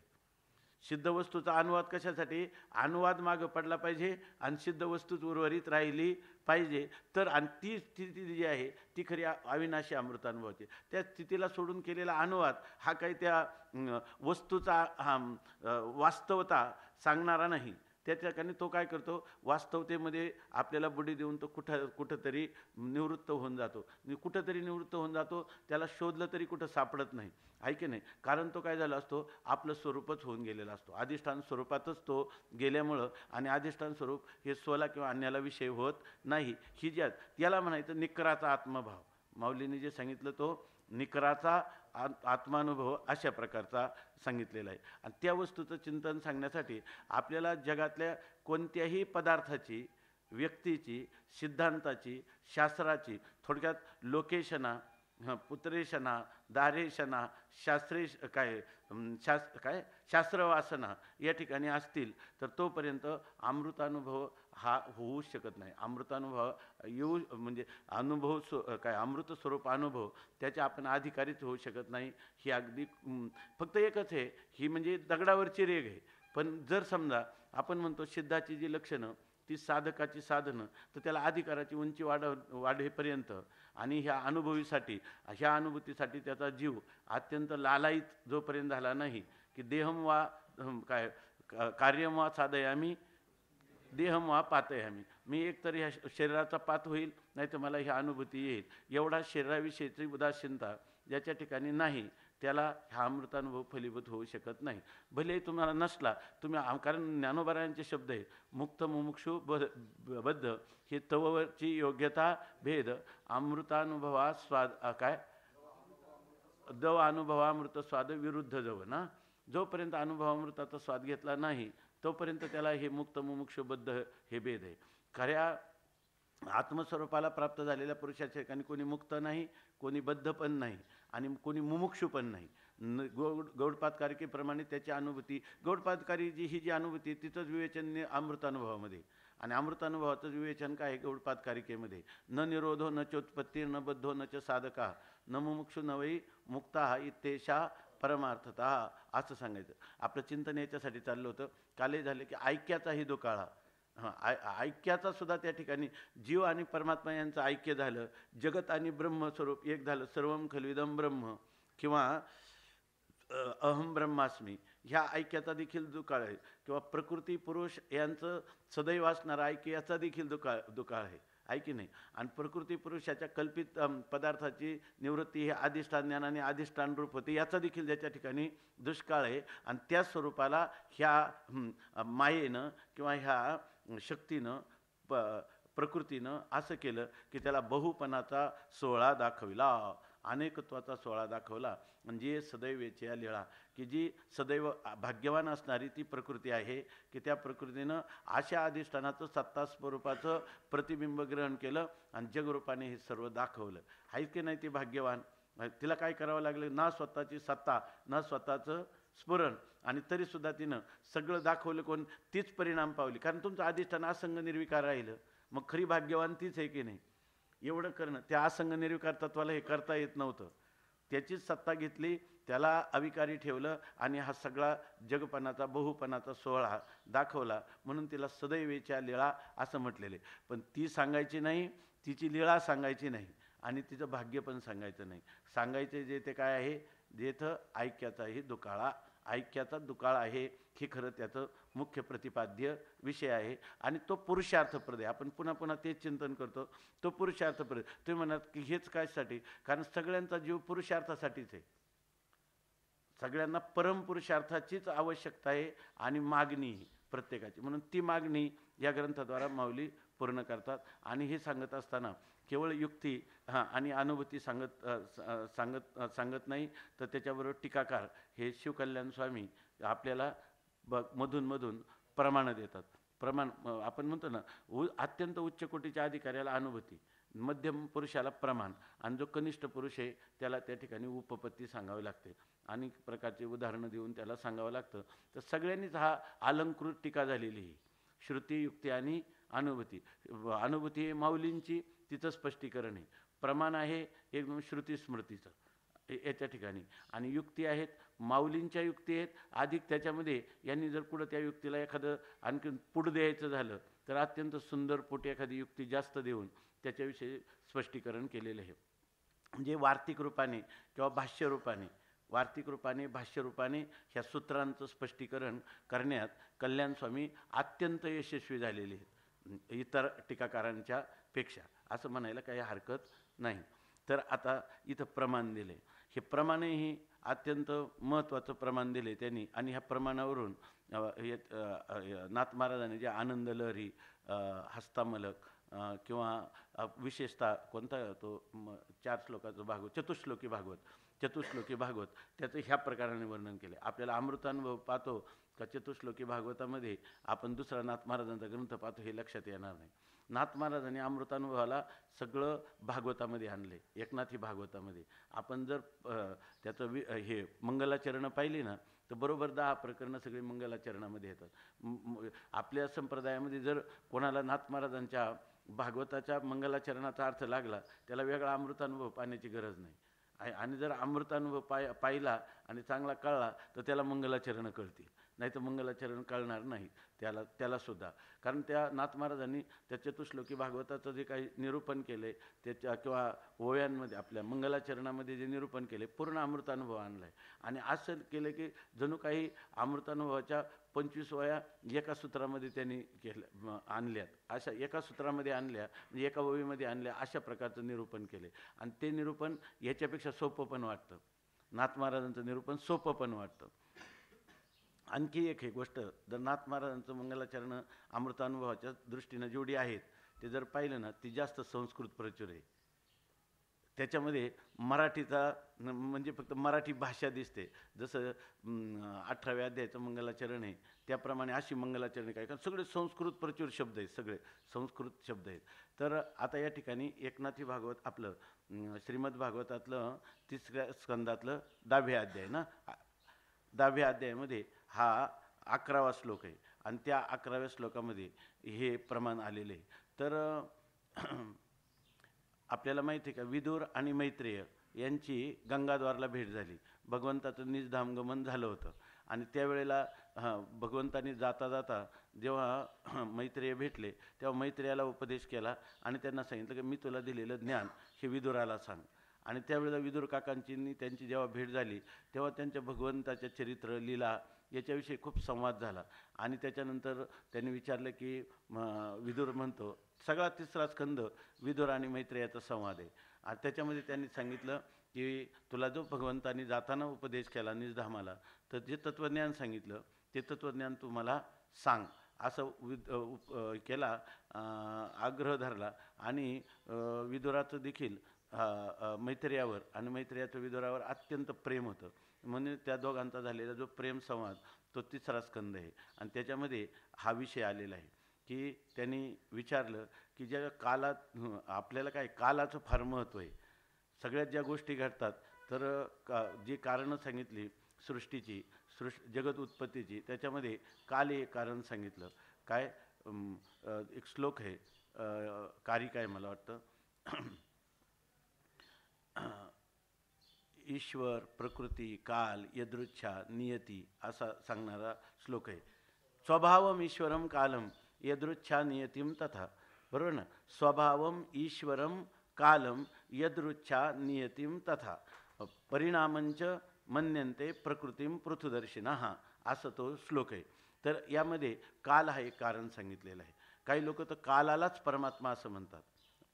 सिद्ध वस्तूचा अनुवाद कशासाठी? अनुवाद मागं पडला पाहिजे आणि सिद्ध वस्तूच उर्वरित राहिली पाहिजे. तर आणि ती स्थिती जी आहे ती खरी अविनाशी अमृतानुभवाची. त्या स्थितीला सोडून केलेला अनुवाद हा काही त्या वस्तूचा वास्तवता सांगणारा नाही. त्या ठिकाणी तो काय करतो, वास्तवतेमध्ये आपल्याला बुडी देऊन तो कुठंतरी निवृत्त होऊन जातो. कुठंतरी निवृत्त होऊन जातो, त्याला शोधलं तरी कुठं सापडत नाही, आहे की नाही? कारण तो काय झाला असतो, आपलं स्वरूपच होऊन गेलेला असतो. अधिष्ठान स्वरूपातच तो गेल्यामुळं, आणि अधिष्ठान स्वरूप हे स्वला किंवा अन्याला विषय होत नाही. ही ज्या याला म्हणायचं निकराचा आत्मभाव. माऊलींनी जे सांगितलं तो निकराचा आत्मानुभव अशा प्रकारचा सांगितलेला आहे. आणि त्या वस्तूचं चिंतन सांगण्यासाठी आपल्याला जगातल्या कोणत्याही पदार्थाची, व्यक्तीची, सिद्धांताची, शास्त्राची, थोडक्यात लोकेशना, पुत्रेशना, दारेशना, शास्त्रवासना या ठिकाणी असतील तर तोपर्यंत अमृतानुभव हा होऊ शकत नाही. अमृतानुभव येऊ म्हणजे अमृत स्वरूप अनुभव त्याच्या आपण अधिकारीच होऊ शकत नाही. ही अगदी फक्त एकच आहे, ही म्हणजे दगडावरची रेघ आहे. पण जर समजा आपण म्हणतो सिद्धाची जी लक्षणं ती साधकाची साधनं, तर त्याला अधिकाराची उंची वाढेपर्यंत आणि ह्या अनुभवीसाठी, ह्या अनुभूतीसाठी त्याचा जीव अत्यंत लालायित जोपर्यंत झाला नाही की देहम वा कार्यम वा साधयामी देहम वा पातयामी, मी एकतर ह्या शरीराचा पात होईल नाही तर मला ह्या अनुभूती येईल, एवढा शरीराविषयीची उदासीनता ज्याच्या ठिकाणी नाही त्याला हा अमृतानुभव फलीभूत होऊ शकत नाही. भले तुम्हाला नसला तुम्ही, कारण ज्ञानोबारायांचे शब्द आहे, मुक्त मुमुक्षु बद्ध हे तवची योग्यता भेद अमृतानुभवा स्वाद दव अनुभवामृत स्वाद विरुद्ध जव ना, जोपर्यंत अनुभवामृताचा स्वाद घेतला नाही तोपर्यंत त्याला हे मुक्त मुमुक्षुबद्ध हे भेद आहे. खऱ्या आत्मस्वरूपाला प्राप्त झालेल्या पुरुषाच्या ठिकाणी कोणी मुक्त नाही, कोणी बद्ध पण नाही आणि कोणी मुमुक्षू पण नाही. गौडपादकारिकेप्रमाणे त्याची अनुभूती, गौडपादकारी ही जी अनुभूती तिथंच विवेचन अमृतानुभवामध्ये, आणि अमृतानुभवाचं विवेचन काय आहे गौडपादकारिकेमध्ये. न निरोधो न चोत्पत्ती न बद्धो न च साधका न मुमुक्षु न वै मुक्ता इत्येषा परमार्थता, असं सांगायचं. आपलं चिंतन याच्यासाठी चाललं होतं. काले झाले की ऐक्याचाही दुकाळा. ऐक्याचा सुद्धा त्या ठिकाणी जीव आणि परमात्मा यांचं ऐक्य झालं, जगत आणि ब्रह्मस्वरूप एक झालं, सर्वम खल्विदम ब्रह्म किंवा अहम ब्रह्मास्मी, ह्या ऐक्याचा देखील दुकाळ आहे. किंवा प्रकृती पुरुष यांचं सदैव असणारं ऐक्य याचा देखील दुकाळ आहे, ऐकी नाही. आणि प्रकृती पुरुषाच्या कल्पित पदार्थाची निवृत्ती हे अधिष्ठान ज्ञानाने अधिष्ठान रूप होते, याचा देखील ज्याच्या ठिकाणी दुष्काळ आहे. आणि त्या स्वरूपाला ह्या मायेनं किंवा ह्या शक्तीनं प्रकृतीनं असं केलं की त्याला बहुपणाचा सोहळा दाखविला, अनेकत्वाचा सोहळा दाखवला. म्हणजे सदैवेच्या लीळा, की जी सदैव भाग्यवान असणारी ती प्रकृती आहे की त्या प्रकृतीनं अशा अधिष्ठानाचं सत्ता स्वरूपाचं प्रतिबिंब ग्रहण केलं आणि जगरूपाने हे सर्व दाखवलं. आहे की नाही ती भाग्यवान. तिला काय करावं लागलं, ना स्वतःची सत्ता ना स्वतःचं स्फुरण, आणि तरीसुद्धा तिनं सगळं दाखवलं. कोण? तीच परिणाम पावली. कारण तुमचं अधिष्ठान असंग निर्विकार राहिलं, मग खरी भाग्यवान तीच आहे की नाही. एवढं करणं, त्या असंग निर्विकार तत्वाला हे करता येत नव्हतं. त्याचीच सत्ता घेतली, त्याला अविकारी ठेवलं आणि हा सगळा जगपणाचा बहुपणाचा सोहळा दाखवला. म्हणून तिला सदैवेच्या लीळा असं म्हटलेले. पण ती सांगायची नाही, तिची लीळा सांगायची नाही आणि तिचं भाग्य पण सांगायचं नाही. सांगायचे जे ते काय आहे, जेथं ऐक्याचाही दुकाळा, ऐक्याचा दुकाळ आहे, हे खरं त्याचं मुख्य प्रतिपाद्य विषय आहे. आणि तो पुरुषार्थप्रद आहे. आपण पुन्हा पुन्हा तेच चिंतन करतो, तो पुरुषार्थप्रद. तुम्ही म्हणाल की हेच कायसाठी, कारण सगळ्यांचा जीव पुरुषार्थासाठीच आहे. सगळ्यांना परमपुरुषार्थाचीच आवश्यकता आहे आणि मागणी प्रत्येकाची. म्हणून ती मागणी या ग्रंथाद्वारा माऊली पूर्ण करतात. आणि हे सांगत असताना केवळ युक्ती आणि अनुभूती सांगत नाही, तर त्याच्याबरोबर टीकाकार हे शिवकल्याण स्वामी आपल्याला मधून प्रमाणं देतात. प्रमाण आपण म्हणतो ना, अत्यंत उच्च कोटीच्या अधिकाऱ्याला अनुभूती, मध्यम पुरुषाला प्रमाण, आणि जो कनिष्ठ पुरुष आहे त्याला त्या ठिकाणी उपपत्ती सांगावी लागते. अनेक प्रकारचे उदाहरणं देऊन त्याला सांगावं लागतं. तर सगळ्यांनीच हा अलंकृत टीका झालेली आहे. श्रुती, युक्ती आणि अनुभूती. अनुभूती आहे माऊलींची, तिचं स्पष्टीकरण आहे. प्रमाण आहे एकदम श्रुती स्मृतीचं याच्या ठिकाणी, आणि युक्ती आहेत माऊलींच्या युक्ती आहेत. अधिक त्याच्यामध्ये यांनी जर पुढं त्या युक्तीला एखादं आणखी पुढं द्यायचं झालं तर अत्यंत सुंदर पोटी एखादी युक्ती जास्त देऊन त्याच्याविषयी स्पष्टीकरण केलेलं आहे. म्हणजे वार्तिक रूपाने किंवा भाष्यरूपाने, वार्तिक रूपाने भाष्यरूपाने ह्या सूत्रांचं स्पष्टीकरण करण्यात कल्याण स्वामी अत्यंत यशस्वी झालेले आहेत इतर टीकाकारांच्या पेक्षा, असं म्हणायला काही हरकत नाही. तर आता इथं प्रमाण दिले, हे प्रमाणही अत्यंत महत्त्वाचं प्रमाण दिले त्यांनी. आणि ह्या प्रमाणावरून नाथ महाराजांनी जे आनंद लहरी, हस्तामलक किंवा विशेषतः कोणता तो 4 श्लोकाचं भागवत, चतुश्लोकी भागवत त्याचं ह्या प्रकाराने वर्णन केले. आपल्याला अमृतानुभव पाहतो का चतुश्लोकी भागवतामध्ये आपण दुसरा नाथ महाराजांचा ग्रंथ पाहतो हे लक्षात येणार नाही. नाथ महाराजांनी अमृतानुभवाला सगळं भागवतामध्ये आणले, एकनाथी भागवतामध्ये. आपण जर त्याचं हे मंगलाचरणं पाहिली ना, तर बरोबर 10 प्रकरणं सगळी मंगलाचरणामध्ये येतात. आपल्या संप्रदायामध्ये जर कोणाला नाथ महाराजांच्या भागवताच्या मंगलाचरणाचा अर्थ लागला, त्याला वेगळा अमृतानुभव पाहण्याची गरज नाही. आणि जर अमृतानुभव पाहिला आणि चांगला कळला तर त्याला मंगलाचरणं कळतील, नाही तर मंगलाचरण कळणार नाही त्याला सुद्धा. कारण त्या नाथ महाराजांनी त्या चतुश्लोकी भागवताचं जे काही निरूपण केले त्याच्या किंवा ओव्यांमध्ये आपल्या मंगलाचरणामध्ये जे निरूपण केले, पूर्ण अमृतानुभव आणला आहे. आणि असं केलं की जणू काही अमृतानुभवाच्या 25 वया एका सूत्रामध्ये त्यांनी आणल्यात, अशा एका सूत्रामध्ये आणल्या, म्हणजे एका ओवीमध्ये आणल्या, अशा प्रकारचं निरूपण केले. आणि ते निरूपण याच्यापेक्षा सोपं पण वाटतं, नाथ महाराजांचं निरूपण सोपं पण वाटतं. आणखी एक हे गोष्ट, जर नाथ महाराजांचं मंगलाचरण अमृतानुभवाच्या दृष्टीनं जेवढी आहेत ते जर पाहिलं ना, ती जास्त संस्कृत प्रचुर आहे. त्याच्यामध्ये मराठीचा म्हणजे फक्त मराठी भाषा दिसते. जसं 18व्या अध्यायाचं मंगलाचरण आहे त्याप्रमाणे अशी मंगलाचरणे काय, कारण सगळे संस्कृत प्रचूर शब्द आहेत, सगळे संस्कृत शब्द आहेत. तर आता या ठिकाणी एकनाथी भागवत आपलं श्रीमद भागवतातलं 3ऱ्या स्कंदातलं 10व्या अध्याय ना, 10व्या अध्यायामध्ये हा 11वा श्लोक आहे आणि त्या 11व्या श्लोकामध्ये हे प्रमाण आलेले आहे. तर आपल्याला माहिती आहे का, विदुर आणि मैत्रेय यांची गंगाद्वारला भेट झाली. भगवंताचं निजधामगमन झालं होतं आणि त्यावेळेला भगवंतांनी जाता जाता जेव्हा मैत्रेय भेटले तेव्हा मैत्रेयाला उपदेश केला आणि त्यांना सांगितलं की मी तुला दिलेलं ज्ञान हे विदुराला सांग. आणि त्यावेळेला विदुर काकांची त्यांची जेव्हा भेट झाली तेव्हा त्यांच्या भगवंताच्या चरित्र लीला याच्याविषयी खूप संवाद झाला. आणि त्याच्यानंतर त्यांनी विचारलं की विदुर म्हणतो, सगळा 3रा स्कंद विदुर आणि मैत्रेयाचा संवाद आहे. आणि त्याच्यामध्ये त्यांनी सांगितलं की तुला जो भगवंतांनी जाताना उपदेश केला निजधामाला, तर जे तत्त्वज्ञान सांगितलं ते तत्त्वज्ञान तू मला सांग असं केला, आग्रह धरला. आणि विदुराचं देखील मैत्रेयावर आणि मैत्रेयाचं विदुरावर अत्यंत प्रेम होतं. म्हणून त्या दोघांचा झालेला जो प्रेम संवाद तो 3रा स्कंद आहे. आणि त्याच्यामध्ये हा विषय आलेला आहे की त्यांनी विचारलं की ज्या कालात आपल्याला काय कालाचं फार महत्त्व आहे. सगळ्यात ज्या गोष्टी घडतात तर जी कारणं सांगितली सृष्टीची, जगत उत्पत्तीची, त्याच्यामध्ये काल हे कारण सांगितलं. काय एक श्लोक आहे, कारिका आहे मला वाटतं, ईश्वर, प्रकृती, काल, यदृच्छा, नियती असा सांगणारा श्लोक आहे. स्वभावम ईश्वरम कालम यदृच्छा नियतीम तथा. बरोबर ना, स्वभावम ईश्वरम कालम यदृच्छा नियतीम तथा परिणामंच मन्यन्ते प्रकृतीम पृथुदर्शिनः असं तो श्लोक आहे. तर यामध्ये काल हा एक कारण सांगितलेलं आहे. काही लोक तर कालालाच परमात्मा असं म्हणतात,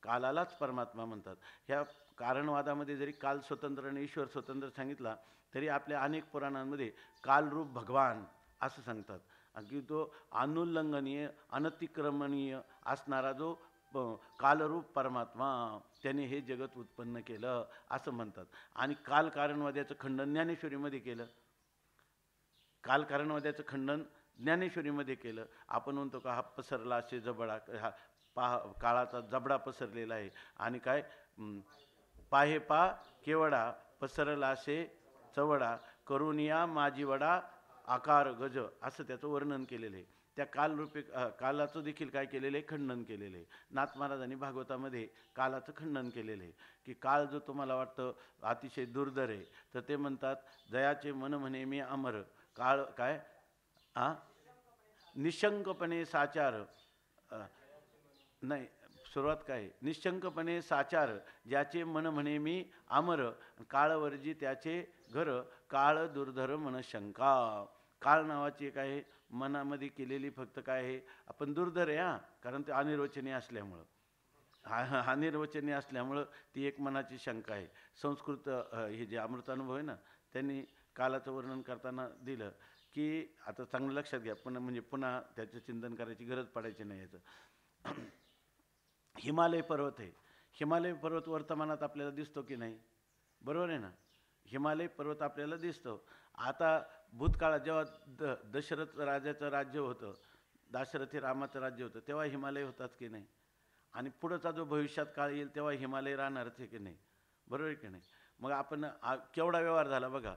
कालालाच परमात्मा म्हणतात. ह्या कारणवादामध्ये जरी काल स्वतंत्र आणि ईश्वर स्वतंत्र सांगितला तरी आपल्या अनेक पुराणांमध्ये कालरूप भगवान असं सांगतात. की तो अनुल्लंघनीय अनतिक्रमणीय असणारा जो कालरूप परमात्मा त्याने हे जगत उत्पन्न केलं असं म्हणतात. आणि काल कारणवाद्याचं खंडन ज्ञानेश्वरीमध्ये केलं, काल कारणवाद्याचं खंडन ज्ञानेश्वरीमध्ये केलं. आपण म्हणतो का हा पसरला असे जबडा, हा काळाचा जबडा पसरलेला आहे. आणि काय पाहे पा केवडा पसरला असे चवडा करुनिया माझी वडा आकार गज असं त्याचं वर्णन केलेलं आहे. त्या कालरूपी कालाचं देखील काय केलेलं आहे, खंडन केलेलं आहे. नाथ महाराजांनी भागवतामध्ये कालाचं खंडन केलेलं आहे की काळ जो तुम्हाला वाटतं अतिशय दुर्धर आहे, तर ते म्हणतात जयाचे मन म्हणे मी अमर. काळ काय निशंकपणे साचार, नाही सुरुवात काय, निशंकपणे साचार ज्याचे मन म्हणे मी अमर, काळवर्जी त्याचे घर काळ दुर्धर मन शंका. काळ नावाची एक आहे मनामध्ये केलेली, फक्त काय आहे आपण दुर्धर आहे कारण ते अनिर्वचनीय असल्यामुळं, अनिर्वचनीय असल्यामुळं ती एक मनाची शंका आहे. संस्कृत हे जे अमृतानुभव आहे ना त्यांनी कालाचं वर्णन करताना दिलं की आता चांगलं लक्षात घ्या, पुन्हा म्हणजे पुन्हा त्याचं चिंतन करायची गरज पडायची नाही. याचं हिमालय पर्वत आहे, हिमालय पर्वत वर्तमानात आपल्याला दिसतो की नाही, बरोबर आहे ना, हिमालय पर्वत आपल्याला दिसतो. आता भूतकाळात जेव्हा दशरथ राजाचं राज्य होतं, दाशरथी रामाचं राज्य होतं, तेव्हा हिमालय होतात की नाही. आणि पुढचा जो भविष्यात काळ येईल तेव्हा हिमालय राहणारच आहे की नाही, बरोबर आहे की नाही. मग आपण केवढा व्यवहार झाला बघा.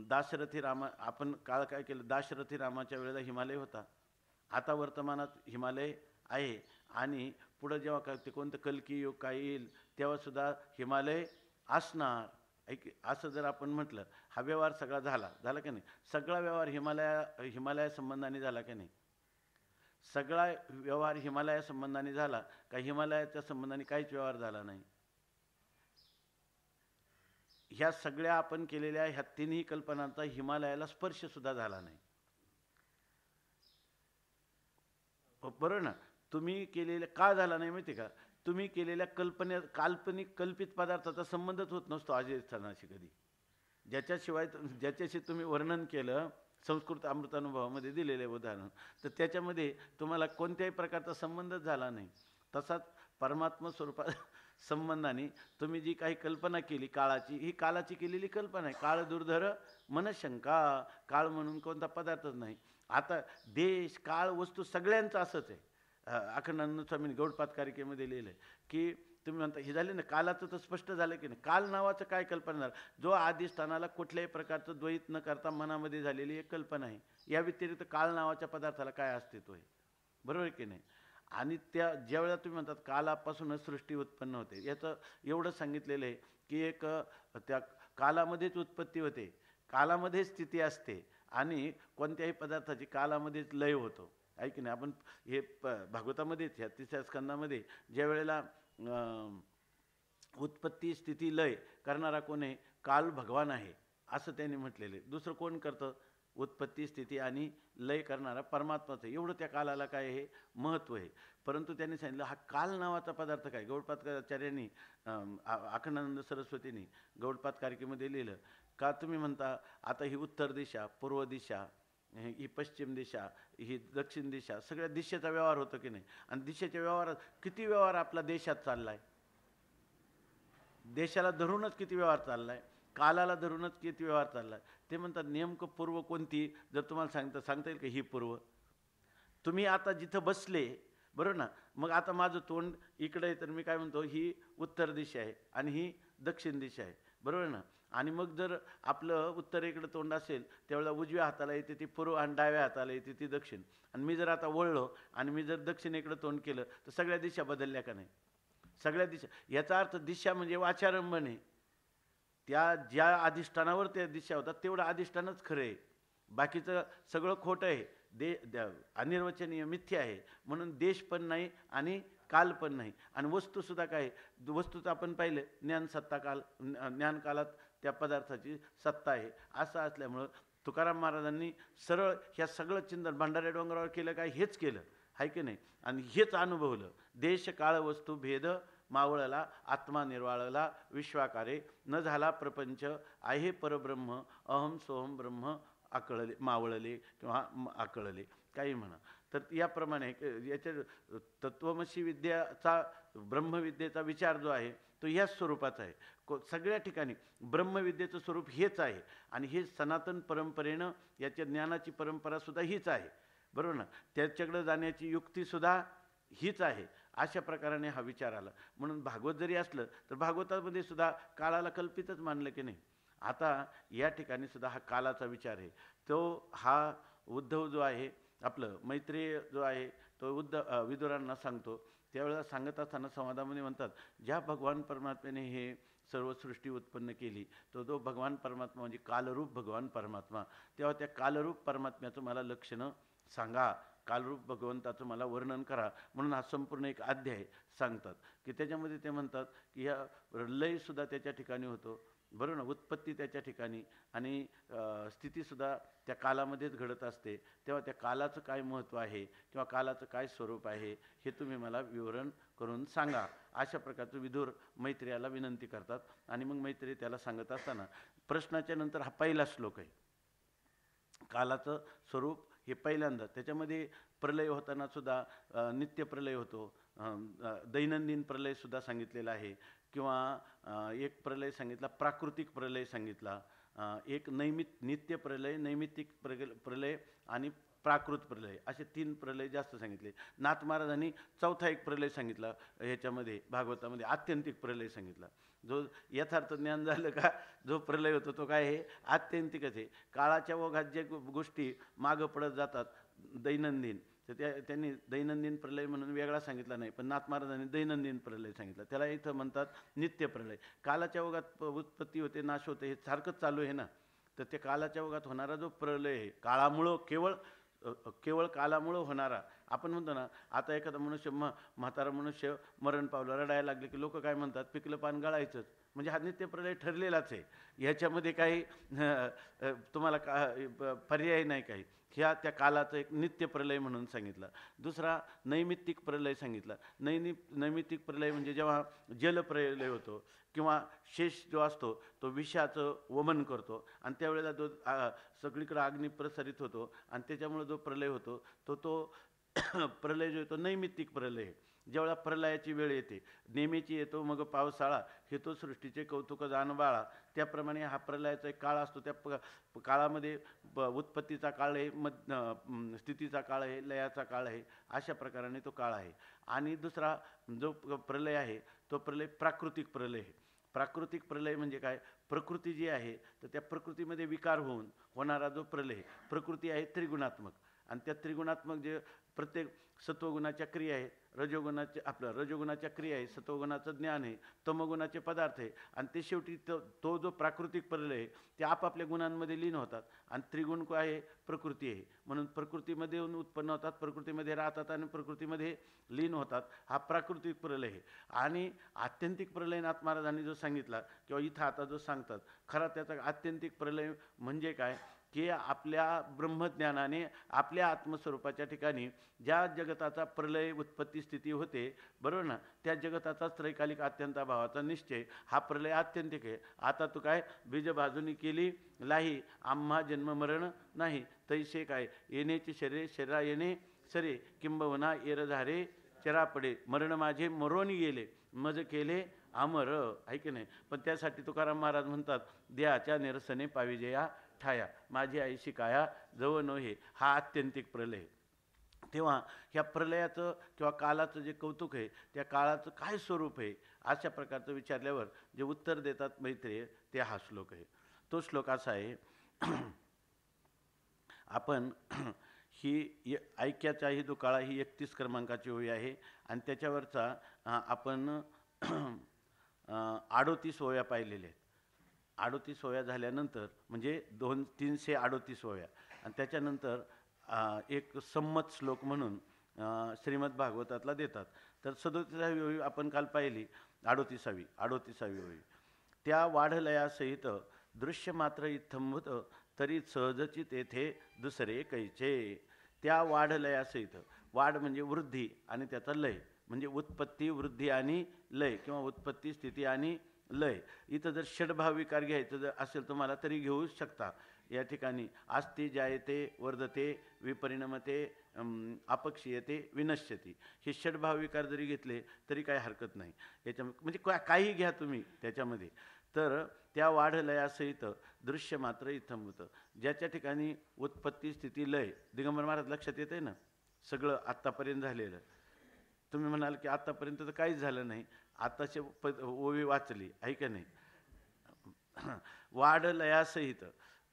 दाशरथी रामा आपण काळ काय केलं, दाशरथी रामाच्या वेळेला हिमालय होता, आता वर्तमानात हिमालय आहे. आणि पुढं जेव्हा काय ते कोणतं कल्की युग काय येईल तेव्हासुद्धा हिमालय असणार. असं जर आपण म्हटलं, हा व्यवहार सगळा झाला की नाही. सगळा व्यवहार हिमालया संबंधाने झाला की नाही. सगळा व्यवहार हिमालया संबंधाने झाला का हिमालयाच्या संबंधाने काहीच व्यवहार झाला नाही. ह्या सगळ्या आपण केलेल्या ह्या तिन्ही कल्पनांचा हिमालयाला स्पर्श सुद्धा झाला नाही, बरोबर ना. तुम्ही केलेल्या का झाला नाही माहिती का, तुम्ही केलेल्या काल्पनिक कल्पित पदार्थाचा संबंधच होत नसतो अजयस्थानाशी कधी. ज्याच्याशी तुम्ही वर्णन केलं संस्कृत अमृतानुभवामध्ये दिलेले उदाहरण, तर त्याच्यामध्ये तुम्हाला कोणत्याही प्रकारचा संबंधच झाला नाही. तसाच परमात्मा स्वरूपात संबंधाने तुम्ही जी काही कल्पना केली काळाची, ही कालाची केलेली कल्पना आहे. काळ दुर्धर मनशंका, काळ म्हणून कोणता पदार्थच नाही. आता देश काळ वस्तू सगळ्यांचं असंच आहे. अखंडानंद स्वामींनी गौडपाद कारिकेमध्ये लिहिलं आहे की तुम्ही म्हणता हे झाले ना, कालाचं तर स्पष्ट झालं की नाही. काल नावाचं काय कल्पना झालं, जो आदिस्थानाला कुठल्याही प्रकारचं द्वैत न करता मनामध्ये झालेली एक कल्पना आहे. या व्यतिरिक्त काळ नावाच्या पदार्थाला काय अस्तित्व आहे, बरोबर आहे की नाही. आणि त्या ज्यावेळेला तुम्ही म्हणतात कालापासूनच सृष्टी उत्पन्न होते, याचं एवढं सांगितलेलं आहे की एक त्या कालामध्येच उत्पत्ती होते, कालामध्येच स्थिती असते आणि कोणत्याही पदार्थाची कालामध्येच लय होतो, आहे की नाही. आपण हे भागवतामध्येच ह्या 3ऱ्या स्कंदामध्ये ज्या वेळेला उत्पत्ती स्थिती लय करणारा कोण आहे, काल भगवान आहे असं त्यांनी म्हटलेलं आहे. दुसरं कोण करतं, उत्पत्ती स्थिती आणि लय करणारा परमात्माचं. एवढं त्या कालाला काय हे महत्त्व आहे. परंतु त्यांनी सांगितलं हा काल नावाचा पदार्थ काय. गौडपादाचार्यांनी अखंडानंद सरस्वतींनी गौडपाद कारिकेमध्ये लिहिलं का तुम्ही म्हणता आता ही उत्तर दिशा, पूर्व दिशा, ही पश्चिम दिशा, ही दक्षिण दिशा, सगळ्या दिशेचा व्यवहार होतो की नाही. आणि दिशेच्या व्यवहारात किती व्यवहार आपला देशात चालला आहे, देशाला धरूनच किती व्यवहार चालला आहे, कालाला धरूनच किती व्यवहार चालला आहे. ते म्हणतात नेमकं पूर्व कोणती, जर तुम्हाला सांगता येईल का ही पूर्व. तुम्ही आता जिथं बसले बरोबर ना, मग आता माझं तोंड इकडे आहे तर मी काय म्हणतो ही उत्तर दिशा आहे आणि ही दक्षिण दिशा आहे, बरोबर ना. आणि मग जर आपलं उत्तरेकडे तोंड असेल त्यावेळेला उजव्या हाताला येते ती पूर्व आणि डाव्या हाताला येते ती दक्षिण. आणि मी जर आता वळलो आणि मी जर दक्षिणेकडे तोंड केलं तर सगळ्या दिशा बदलल्या का नाही, सगळ्या दिशा. याचा अर्थ दिशा म्हणजे वाचारंभण आहे. त्या ज्या अधिष्ठानावर त्या दिशा होतात तेवढं अधिष्ठानच खरं आहे, बाकीचं सगळं खोटं आहे. अनिर्वचनीय मिथ्या आहे. म्हणून देश पण नाही आणि काल पण नाही. आणि वस्तूसुद्धा काय, वस्तूचं आपण पाहिलं ज्ञान सत्ता काल, ज्ञानकालात त्या पदार्थाची सत्ता आहे. असं असल्यामुळं तुकाराम महाराजांनी सरळ ह्या सगळं चिंतन भंडाऱ्या डोंगरावर केलं काय, हेच केलं आहे की नाही. आणि हेच अनुभवलं. देश काळ वस्तू भेद मावळला, आत्मा निर्वाळला विश्वाकारे, न झाला प्रपंच आहे परब्रह्म, अहम सोहम ब्रह्म आकळले मावळले किंवा आकळले काही म्हणा. तर याप्रमाणे याच्या तत्वमसी विद्याचा, ब्रह्मविद्येचा विचार जो आहे तो ह्याच स्वरूपाचा आहे. सगळ्या ठिकाणी ब्रह्मविद्येचं स्वरूप हेच आहे आणि हे सनातन परंपरेनं याच्या ज्ञानाची परंपरासुद्धा हीच आहे, बरोबर ना. त्याच्याकडे जाण्याची युक्तीसुद्धा हीच आहे. अशा प्रकाराने हा विचार आला. म्हणून भागवत जरी असलं तर भागवतामध्ये सुद्धा काळाला कल्पितच मानलं की नाही. आता या ठिकाणी सुद्धा हा कालाचा विचार आहे. तो हा उद्धव जो आहे, आपलं मैत्रेय जो आहे तो विदुरांना सांगतो. त्यावेळेला सांगत असताना संवादामध्ये म्हणतात ज्या भगवान परमात्म्याने हे सर्व सृष्टी उत्पन्न केली तो भगवान परमात्मा म्हणजे कालरूप भगवान परमात्मा. तेव्हा त्या कालरूप परमात्म्याचं मला लक्षणं सांगा, कालरूप भगवंताचं मला वर्णन करा. म्हणून हा संपूर्ण एक अध्याय सांगतात की त्याच्यामध्ये ते म्हणतात की ह्या लयसुद्धा त्याच्या ठिकाणी होतो, बरोबर ना. उत्पत्ती त्याच्या ठिकाणी आणि स्थितीसुद्धा त्या कालामध्येच घडत असते. तेव्हा त्या कालाचं काय महत्त्व आहे किंवा कालाचं काय स्वरूप आहे हे तुम्ही मला विवरण करून सांगा. अशा प्रकारचं विदुर मैत्रेयाला विनंती करतात. आणि मग मैत्रेय त्याला सांगत असताना प्रश्नाच्या नंतर हा पहिला श्लोक आहे. कालाचं स्वरूप हे पहिल्यांदा, त्याच्यामध्ये प्रलय होताना सुद्धा नित्य प्रलय होतो, दैनंदिन प्रलयसुद्धा सांगितलेला आहे किंवा एक प्रलय सांगितला, प्राकृतिक प्रलय सांगितला, एक नित्य प्रलय, नैमित्तिक प्रलय आणि प्राकृत प्रलय, असे 3 प्रलय जास्त सांगितले. नाथ महाराजांनी चौथा एक प्रलय सांगितला ह्याच्यामध्ये भागवतामध्ये, आत्यंतिक प्रलय सांगितला. जो यथार्थ ज्ञान झालं का जो प्रलय होतो तो काय आहे, आत्यंतिकच आहे. काळाच्या ओघात जे गोष्टी मागं पडत जातात दैनंदिन, तर त्यांनी दैनंदिन प्रलय म्हणून वेगळा सांगितला नाही, पण नाथ महाराजांनी दैनंदिन प्रलय सांगितला. त्याला इथं म्हणतात नित्य प्रलय. कालाच्या ओघात उत्पत्ती होते, नाश होते, हे सारखंच चालू आहे ना. तर ते कालाच्या ओघात होणारा जो प्रलय आहे, काळामुळं केवळ कालामुळं होणारा. आपण म्हणतो ना, आता एखादा मनुष्य म्हातारा मनुष्य मरण पावलं, रडायला लागले की लोक काय म्हणतात, पिकलं पान गळायचंच. म्हणजे हा नित्य प्रलय ठरलेलाच आहे, ह्याच्यामध्ये काही तुम्हाला पर्याय नाही काही. ह्या त्या कालाचं एक नित्य प्रलय म्हणून सांगितलं. दुसरा नैमित्तिक प्रलय सांगितला. नैमित्तिक प्रलय म्हणजे जेव्हा जलप्रलय होतो किंवा शेष जो असतो तो विषाचं वमन करतो आणि त्यावेळेला जो सगळीकडे अग्नी प्रसारित होतो आणि त्याच्यामुळे जो प्रलय होतो तो प्रलय जो आहे तो नैमित्तिक प्रलय आहे. ज्यावेळा प्रलयाची वेळ येते, नेहमीची येतो मग पावसाळा, हे तो सृष्टीचे कौतुक जाण बाळा, त्याप्रमाणे हा प्रलयाचा एक काळ असतो. त्या काळामध्ये उत्पत्तीचा काळ आहे, स्थितीचा काळ आहे, लयाचा काळ आहे, अशा प्रकाराने तो काळ आहे. आणि दुसरा जो प्रलय आहे तो प्रलय प्राकृतिक प्रलय आहे. प्राकृतिक प्रलय म्हणजे काय? प्रकृती जी आहे तर त्या प्रकृतीमध्ये विकार होऊन होणारा जो प्रलय, प्रकृती आहे त्रिगुणात्मक, आणि त्या त्रिगुणात्मक जे प्रत्येक सत्वगुणाच्या क्रिया आहे, रजोगुणाच्या क्रिया आहे, सत्वगुणाचं ज्ञान आहे, तमोगुणाचे पदार्थ आहे, आणि ते शेवटी तो जो प्राकृतिक प्रलय आहे ते आपापल्या गुणांमध्ये लीन होतात. आणि त्रिगुण काय आहे? प्रकृती आहे. म्हणून प्रकृतीमध्ये उत्पन्न होतात, प्रकृतीमध्ये राहतात आणि प्रकृतीमध्ये लीन होतात. हा प्राकृतिक प्रलय आहे. आणि आत्यंतिक प्रलयनाथ महाराजांनी जो सांगितला किंवा इथं आता जो सांगतात, खरा त्याचा आत्यंतिक प्रलय म्हणजे काय की आपल्या ब्रह्मज्ञानाने आपल्या आत्मस्वरूपाच्या ठिकाणी ज्या जगताचा प्रलय उत्पत्ती स्थिती होते, बरोबर ना, त्या जगताचा त्रैकालिक अत्यंताभावाचा निश्चय हा प्रलय आत्यंतिक आहे. आता तू काय बीज बाजूनी केली लाही, आम्हा जन्म मरण नाही, तैसे काय येण्याचे शरीरा येणे सरे, किंबवना येरझारे चरा पडे, मरण माझे मरोनी गेले, मज केले अमर, आहे की नाही. पण त्यासाठी तुकाराम महाराज म्हणतात, देहाच्या निरसने पाविजया ठाया, माझी आई शिकाया जव नव्हे, हा आत्यंतिक प्रलय. तेव्हा ह्या प्रलयाचं किंवा कालाचं जे कौतुक आहे, त्या काळाचं काय स्वरूप आहे, अशा प्रकारचं विचारल्यावर जे उत्तर देतात मैत्रेय ते हा श्लोक आहे. तो श्लोक असा आहे, आपण ही ऐक्याचा ही जो काळा ही 31 क्रमांकाची ओळी आहे, आणि त्याच्यावरचा आपण 38 ओव्या पाहिलेल्या आहेत. 38 ओव्या झाल्यानंतर म्हणजे 338 ओव्या, आणि त्याच्यानंतर एक संमत श्लोक म्हणून श्रीमद भागवतातला देतात. तर 37वी ओवी आपण काल पाहिली, 38वी ओवी. त्या वाढलयासहित दृश्य मात्र इत्थंभूत, तरी सहजचित येथे दुसरे कैचे. त्या वाढलयासहित, वाढ म्हणजे वृद्धी आणि त्याचा लय, म्हणजे उत्पत्ती वृद्धी आणि लय, किंवा उत्पत्ती स्थिती आणि लय. इथं जर षडभाव विकार घ्यायचं जर असेल तुम्हाला तरी घेऊ शकता. या ठिकाणी आस्ती जायते वर्धते विपरिणमते अपक्षीयते विनश्यती, हे षडभाव विकार जरी घेतले तरी काही हरकत नाही. याच्या म्हणजे काही घ्या तुम्ही त्याच्यामध्ये. तर त्या वाढलयासहित दृश्य मात्र इथं होतं, ज्याच्या ठिकाणी उत्पत्ती स्थिती लय. दिगंबर महाराज लक्षात येते ना सगळं आत्तापर्यंत झालेलं. तुम्ही म्हणाल की आत्तापर्यंत तर काहीच झालं नाही, आताचे ओवी वाचली आहे का नाही. वाढ लयासहित,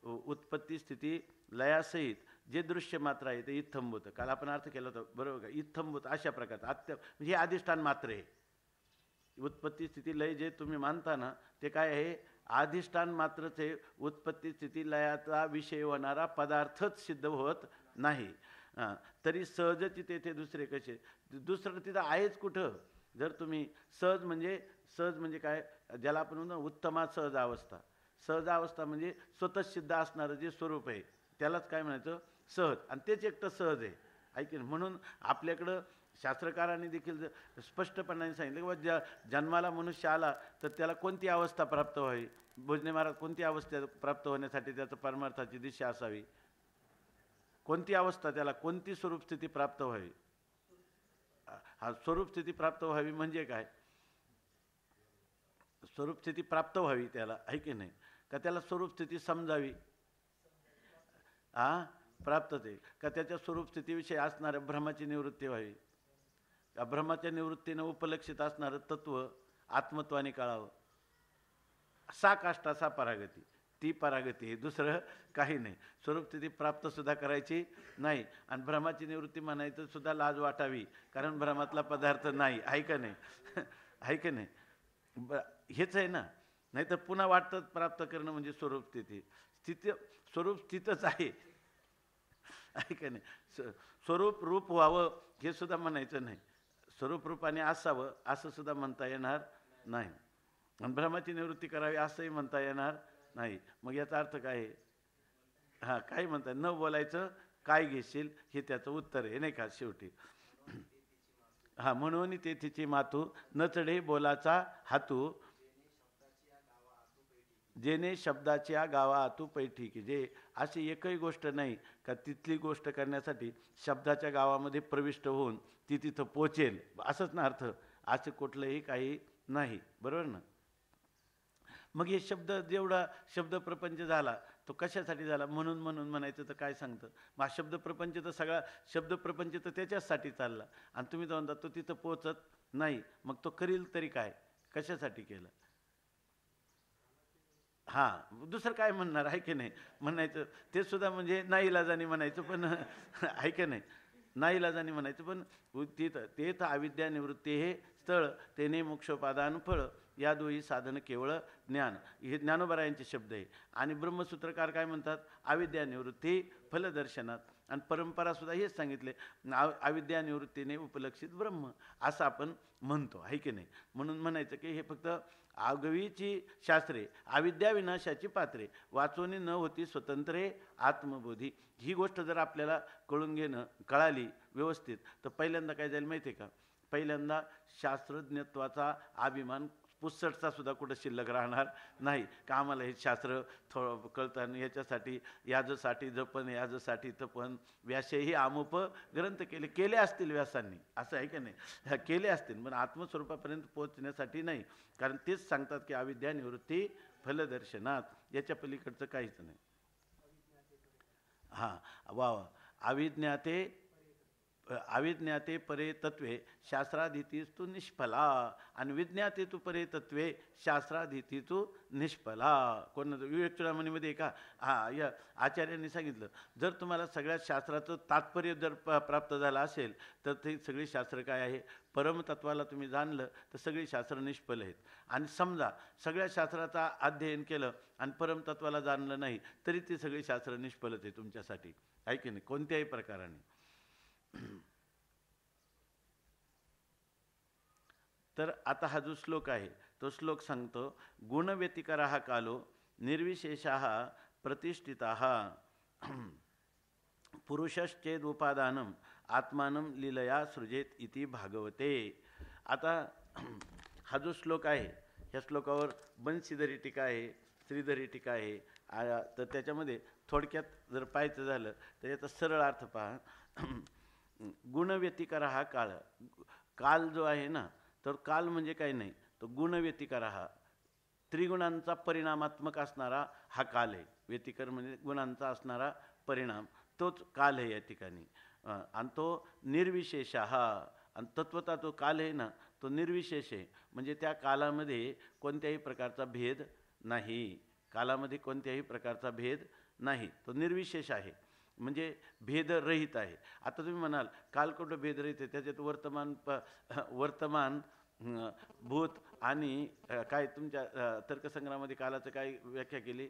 उत्पत्ती स्थिती लयासहित जे दृश्य मात्र आहे ते इत्थंभूत. काल आपण अर्थ केला होता बरोबर का, इत्थंभूत अशा प्रकारचं म्हणजे अधिष्ठान मात्र आहे. उत्पत्ती स्थिती लय जे तुम्ही मानता ना ते काय आहे, अधिष्ठान मात्रच आहे. उत्पत्ती स्थिती लयाचा विषय होणारा पदार्थच सिद्ध होत नाही. तरी सहजची तेथे दुसरे कसे, दुसरं तिथं आहेच कुठं. जर तुम्ही सहज म्हणजे काय, ज्याला आपण म्हणतो उत्तमा सहज अवस्था. सहज अवस्था म्हणजे स्वतः सिद्ध असणारं जे स्वरूप आहे त्यालाच काय म्हणायचं, सहज. आणि तेच एकटं सहज आहे, ऐकेन. म्हणून आपल्याकडं शास्त्रकारांनी देखील स्पष्टपणाने सांगितलं की बाबा जन्माला मनुष्य आला तर त्याला कोणती अवस्था प्राप्त व्हावी. भोजने महाराज कोणती अवस्था प्राप्त होण्यासाठी त्याचं परमार्थाची दिशा असावी, कोणती अवस्था, त्याला कोणती स्वरूप स्थिती प्राप्त व्हावी. हा स्वरूप स्थिती प्राप्त व्हावी म्हणजे काय, स्वरूप स्थिती प्राप्त व्हावी त्याला, आहे की नाही. का त्याला स्वरूप स्थिती समजावी, प्राप्त ते का त्याच्या स्वरूप स्थितीविषयी असणाऱ्या भ्रमाची निवृत्ती व्हावी. का भ्रमाच्या निवृत्तीनं उपलक्षित असणारं तत्व आत्मत्वाने कळावं. सा काष्टा सा परागती, ती परागती आहे, दुसरं काही नाही. स्वरूपस्थिती प्राप्त सुद्धा करायची नाही, आणि भ्रमाची निवृत्ती म्हणायचं सुद्धा लाज वाटावी, कारण भ्रमातला पदार्थ नाही, आहे का नाही. आहे का नाही. हेच आहे ना. नाहीतर पुन्हा वाटतं प्राप्त करणं म्हणजे स्वरूपस्थिती. स्वरूप स्थितच आहे, आहे का नाही. स्वरूप रूप व्हावं हे सुद्धा म्हणायचं नाही, स्वरूप रूपाने असावं असं सुद्धा म्हणता येणार नाही, आणि भ्रमाची निवृत्ती करावी असंही म्हणता येणार नाही. मग याचा अर्थ काय आहे, काय म्हणतात, न बोलायचं काय घेशील हे त्याचं उत्तर आहे, नाही का शेवटी. म्हणून तेथीची मातू न चढे बोलाचा हातू, जेने शब्दाच्या गावा आतू पैठी. की जे अशी एकही गोष्ट नाही का तिथली गोष्ट करण्यासाठी शब्दाच्या गावामध्ये प्रविष्ट होऊन ती तिथं पोचेल, असंच ना अर्थ. असं कुठलंही काही नाही, बरोबर ना. मग हे शब्द जेवढा शब्दप्रपंच झाला तो कशासाठी झाला, म्हणून म्हणून म्हणायचं तर काय सांगतं. मग हा शब्दप्रपंच तर सगळा शब्दप्रपंच तर त्याच्याचसाठी चालला, आणि तुम्ही तो म्हणता तो तिथं पोचत नाही, मग तो करील तरी काय, कशासाठी केलं. हां, दुसरं काय म्हणणार आहे की नाही. म्हणायचं ते सुद्धा म्हणजे नाईलाजाने म्हणायचं, पण आहे की नाही, नाईलाजाने म्हणायचं. पण तिथं ते तर अविद्या निवृत्ती हे स्थळ, तेने मोक्षोपादान फळ, या दोही साधन केवळ ज्ञान, हे ज्ञानोबरायांचे शब्द आहे. आणि ब्रह्मसूत्रकार काय म्हणतात, अविद्या निवृत्ती फलदर्शनात. आणि परंपरासुद्धा हेच सांगितले, अविद्या निवृत्तीने उपलक्षित ब्रह्म, असं आपण म्हणतो, आहे की नाही. म्हणून म्हणायचं की हे फक्त आगवीची शास्त्रे, अविद्या विनाशाची पात्रे, वाचोनी न होती स्वतंत्रे आत्मबोधी. ही गोष्ट जर आपल्याला कळाली व्यवस्थित, तर पहिल्यांदा काय जाईल माहिती आहे का, पहिल्यांदा शास्त्रज्ञत्वाचा अभिमान पुस्तकचा सुद्धा कुठं शिल्लक राहणार नाही. का आम्हाला हे शास्त्र थोडं कळतं आणि याच्यासाठी याजसाठी जपन, याजसाठी तपन, व्यासही आमुप ग्रंथ केले असतील व्यासांनी, असं आहे की नाही, केले असतील, पण आत्मस्वरूपापर्यंत पोहोचण्यासाठी नाही. कारण तेच सांगतात की अविद्या निवृत्ती फलदर्शनात, याच्या पलीकडचं काहीच नाही. हां, वा वा. अविज्ञाते परे तत्वे शास्त्राधीतीस्तु निष्फला, आणि विज्ञाते तू परे तत्वे शास्त्राधीती तू निष्फला. कोण विवेक चूडामणीमध्ये का, हां, या आचार्यांनी सांगितलं, जर तुम्हाला सगळ्या शास्त्राचं तात्पर्य जर प्राप्त झालं असेल, तर ते सगळी शास्त्र काय आहे, परमतत्वाला तुम्ही जाणलं तर सगळी शास्त्र निष्फल आहेत. आणि समजा सगळ्या शास्त्राचा अध्ययन केलं आणि परमतत्वाला जाणलं नाही, तरी ती सगळी शास्त्र निष्फलच आहे तुमच्यासाठी, आहे की नाही, कोणत्याही प्रकाराने. तर आता हा जो श्लोक आहे तो श्लोक सांगतो, गुणव्यतिकरः कालो निर्विशेषः प्रतिष्ठितः पुरुषश्चेदुपादानम आत्मानं लीलया सृजेत इति भागवते. आता हा जो श्लोक आहे, ह्या श्लोकावर बंशीधरी टीका आहे, श्रीधरी टीका आहे. तर त्याच्यामध्ये थोडक्यात जर पाहायचं झालं तर याचा सरळ अर्थ पहा. गुणव्यतिकरः काळ, काल जो आहे ना, तर काल म्हणजे काही नाही, तो गुणव्यतिकरः, त्रिगुणांचा परिणामात्मक असणारा हा काल आहे. व्यतिकर म्हणजे गुणांचा असणारा परिणाम, तोच काल आहे या ठिकाणी. आणि तो निर्विशेष हा, आणि तत्वता तो काल आहे ना, तो निर्विशेष आहे. म्हणजे त्या कालामध्ये कोणत्याही प्रकारचा भेद नाही, कालामध्ये कोणत्याही प्रकारचा भेद नाही, तो निर्विशेष आहे, म्हणजे भेदरहित आहे. आता तुम्ही म्हणाल काल कुठं भेदरहित आहे, त्याच्यात वर्तमान भूत आणि काय तुमच्या तर्कसंग्रहामध्ये कालाचं काय व्याख्या केली,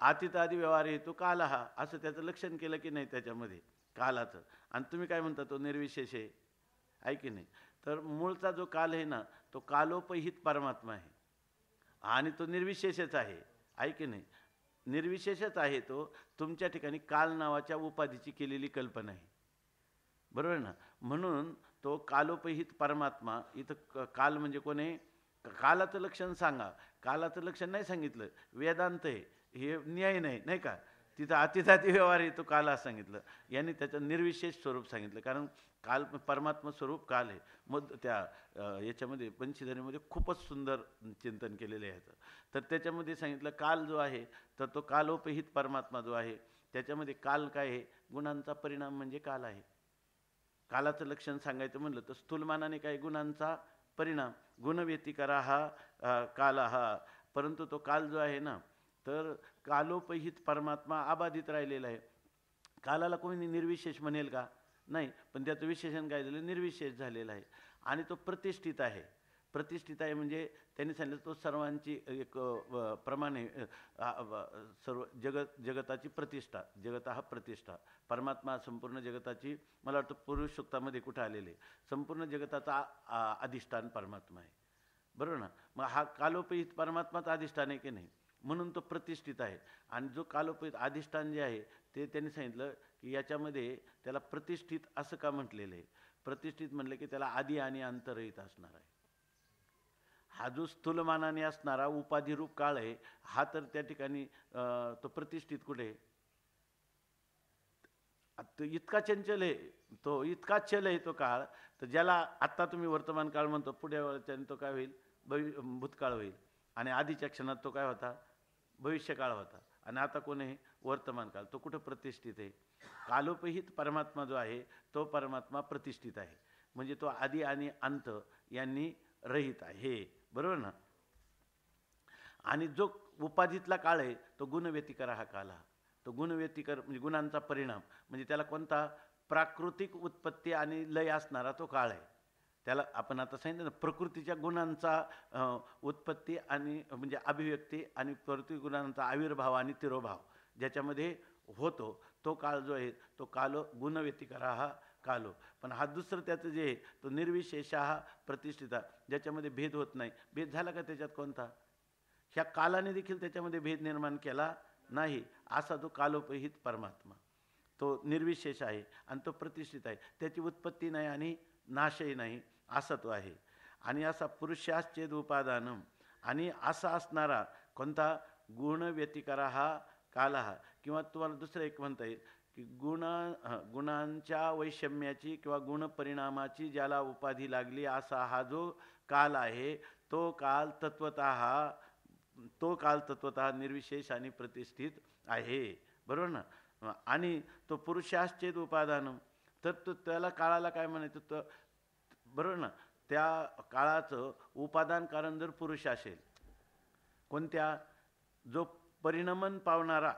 अतीतादी व्यवहार हेतू काल हा, असं त्याचं लक्षण केलं की नाही त्याच्यामध्ये कालाचं. आणि तुम्ही काय म्हणता तो निर्विशेष आहे की नाही. तर मूळचा जो काल आहे ना, तो कालोपहित परमात्मा आहे आणि तो निर्विशेषच आहे की नाही, निर्विशेषच आहे. तो तुमच्या ठिकाणी काल नावाच्या उपाधीची केलेली कल्पना आहे, बरोबर ना. म्हणून तो कालोपहित परमात्मा, इथं काल म्हणजे कोण आहे, कालाचं लक्षण सांगा, कालाचं लक्षण नाही सांगितलं, वेदांत आहे, हे न्याय नाही, नाही का. तिथं अतिथाती व्यवहार आहे, तो काल सांगितलं, यांनी त्याचं निर्विशेष स्वरूप सांगितलं. कारण काल परमात्मा स्वरूप काल आहे. मग त्या याच्यामध्ये पंचधरीमध्ये खूपच सुंदर चिंतन केलेलं आहे. तर त्याच्यामध्ये सांगितलं काल जो आहे, तर तो कालोपहित परमात्मा जो आहे, त्याच्यामध्ये काल काय आहे, गुणांचा परिणाम म्हणजे काल आहे. कालाचं लक्षण सांगायचं म्हणलं तर स्थूलमानाने काय, गुणांचा परिणाम, गुणव्यतिकरा हा काल हा. परंतु तो काल जो आहे ना, तर कालोपहित परमात्मा अबाधित राहिलेला आहे. कालाला कोणी निर्विशेष म्हणेल का, नाही, पण त्याचं विशेषण काय झालं, निर्विशेष झालेलं आहे. आणि तो प्रतिष्ठित आहे. प्रतिष्ठित आहे म्हणजे त्यांनी सांगितलं तो सर्वांची एक प्रमाणे सर्व जगताची प्रतिष्ठा, जगत हा प्रतिष्ठा, परमात्मा संपूर्ण जगताची, मला वाटतं पुरुष सूक्तामध्ये कुठं आलेले, संपूर्ण जगताचा अधिष्ठान परमात्मा आहे, बरोबर ना. मग हा कालोपहित परमात्माचा अधिष्ठान आहे की नाही, म्हणून तो प्रतिष्ठित आहे. आणि जो कालोपहित अधिष्ठान जे आहे ते त्यांनी सांगितलं की याच्यामध्ये त्याला प्रतिष्ठित असं का म्हटलेलं आहे. प्रतिष्ठित म्हटलं की त्याला आदी आणि अंतरहित असणार आहे. हा जो स्थूलमानाने असणारा उपाधिरूप काळ आहे, हा तर त्या ठिकाणी तो प्रतिष्ठित कुठे, तो इतका चंचल आहे, तो इतका चल आहे तो काळ, तर ज्याला आत्ता तुम्ही वर्तमान काळ म्हणतो, पुढे वेळच्याने तो काय होईल, भूतकाळ होईल. आणि आधीच्या क्षणात तो काय होता, भविष्यकाळ होता. आणि आता कोण आहे, वर्तमान काळ. तो कुठं प्रतिष्ठित आहे? कालोपहित परमात्मा जो आहे तो परमात्मा प्रतिष्ठित आहे. म्हणजे तो आदी आणि अंत यांनी रहित आहे. बरोबर ना? आणि जो उपाधीतला काळ आहे तो गुणव्यतिकर हा काल. तो गुणव्यतिकर म्हणजे गुणांचा परिणाम, म्हणजे त्याला कोणता, प्राकृतिक उत्पत्ती आणि लय असणारा तो काळ आहे. त्याला आपण आता सांगितलं ना, प्रकृतीच्या गुणांचा उत्पत्ती आणि म्हणजे अभिव्यक्ती आणि प्रकृती गुणांचा आविर्भाव आणि तिरोभाव ज्याच्यामध्ये होतो तो काळ जो आहे तो कालो गुणव्यतिकरा हा कालो. पण हा दुसरं त्याचं जे आहे तो निर्विशेष हा प्रतिष्ठिता, ज्याच्यामध्ये भेद होत नाही. भेद झाला का त्याच्यात कोणता? ह्या कालाने देखील त्याच्यामध्ये भेद निर्माण केला नाही. असा जो कालोपहित परमात्मा तो निर्विशेष आहे आणि तो प्रतिष्ठित आहे. त्याची उत्पत्ती नाही आणि नाशही नाही, असा तो आहे. आणि असा पुरुषाश्चेद उपादानम, आणि असा असणारा कोणता, गुणव्यतिकरा हा काल हा. किंवा तुम्हाला दुसरं एक म्हणता येईल की गुणांच्या वैषम्याची किंवा गुणपरिणामाची ज्याला उपाधी लागली असा हा जो काल आहे तो काल तत्वतः निर्विशेष आणि प्रतिष्ठित आहे. बरोबर ना? आणि तो पुरुषाश्चेद उपादानम, तर तो त्याला काळाला काय म्हणायचं, तर बरोबर ना, त्या काळाचं उपादान कारण जर पुरुष असेल, कोणत्या, जो परिणमन पावणारा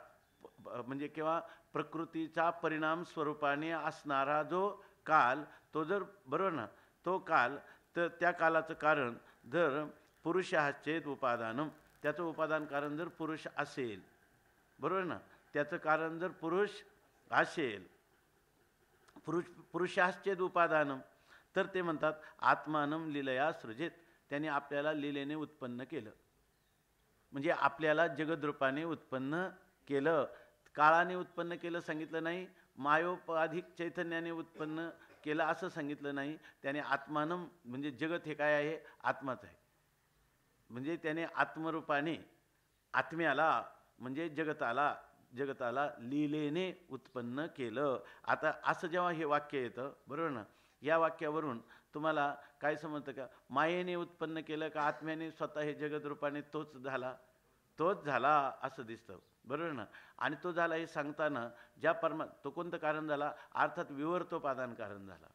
म्हणजे किंवा प्रकृतीचा परिणाम स्वरूपाने असणारा जो काल, तो जर बरोबर ना, तो काल, तर त्या कालाचं कारण जर पुरुषाश्चेद उपादानम, त्याचं उपादान कारण जर पुरुष असेल, बरोबर ना, त्याचं कारण जर पुरुष असेल, पुरुषाश्चेद उपादानम, तर ते म्हणतात आत्मानम लीलया सृजेत, त्याने आपल्याला लीलेने उत्पन्न केलं. म्हणजे आपल्याला जगद्रूपाने उत्पन्न केलं. काळाने उत्पन्न केलं सांगितलं नाही, मायोपाधिक चैतन्याने उत्पन्न केलं असं सांगितलं नाही. त्याने आत्मानम म्हणजे जगत हे काय आहे, आत्माच आहे. म्हणजे त्याने आत्मरूपाने आत्म्याला म्हणजे जगताला लीलेने उत्पन्न केलं. आता असं जेव्हा हे वाक्य येतं, बरोबर ना, या वाक्यावरून तुम्हाला काय समजतं का, मायेने उत्पन्न केलं का आत्म्याने स्वतः हे जगद्रूपाने तोच झाला असं दिसतं. बरोबर ना? आणि तो झाला हे सांगताना ज्या तो कोणतं कारण झाला, अर्थात विवर्तोपादान कारण झाला.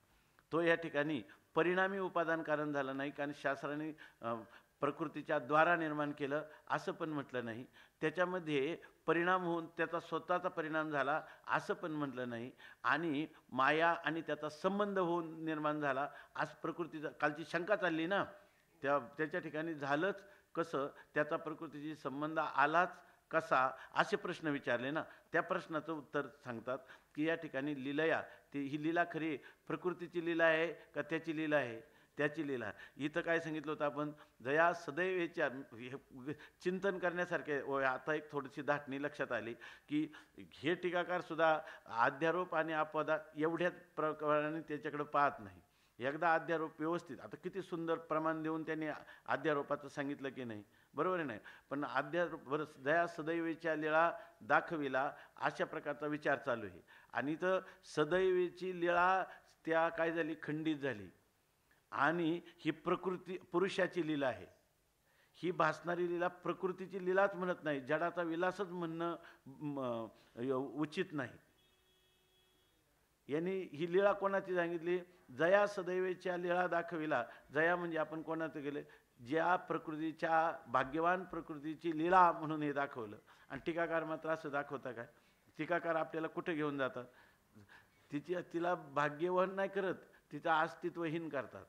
तो या ठिकाणी परिणामी उपादान कारण झाला नाही, कारण शास्त्राने प्रकृतीच्या द्वारा निर्माण केलं असं पण म्हटलं नाही. त्याच्यामध्ये परिणाम होऊन त्याचा स्वतःचा परिणाम झाला असं पण म्हटलं नाही. आणि माया आणि त्याचा संबंध होऊन निर्माण झाला आज प्रकृतीचा, कालची शंका चालली ना, त्याच्या ठिकाणी झालंच कसं, त्याचा प्रकृतीशी संबंध आलाच कसा, असे प्रश्न विचारले ना. त्या प्रश्नाचं उत्तर सांगतात की या ठिकाणी लीलया, ही लीला खरी प्रकृतीची लीला आहे का त्याची लीला आहे, त्याची लीला. इथं काय सांगितलं होतं आपण, जया सदैवेच्या, चिंतन करण्यासारखे. आता एक थोडीशी धाटणी लक्षात आली की हे टीकाकार सुद्धा अध्यारोप आणि अपवादा एवढ्याच प्रकाराने त्याच्याकडे पाहत नाही. एकदा अध्यारोप व्यवस्थित, आता किती सुंदर प्रमाण देऊन त्यांनी अध्यारोपाचं सांगितलं की नाही, बरोबर नाही. पण अध्यारोप जया सदैवेच्या लीळा दाखविला अशा प्रकारचा विचार चालू आहे. आणि तर सदैवेची लीळा त्या काय झाली, खंडित झाली. आणि ही प्रकृती पुरुषाची लीला आहे. ही भासणारी लीला प्रकृतीची लीलाच म्हणत नाही, जडाचा विलासच म्हणणं उचित नाही. यांनी ही लीळा कोणाची सांगितली, जया सदैवेच्या लीळा दाखविला. जया म्हणजे आपण कोणाचं गेले, ज्या प्रकृतीच्या भाग्यवान प्रकृतीची लीला म्हणून हे दाखवलं. आणि टीकाकार मात्र असं दाखवता काय, टीकाकार आपल्याला कुठे घेऊन जातात, तिला भाग्यवान नाही करत, तिचं अस्तित्वहीन करतात,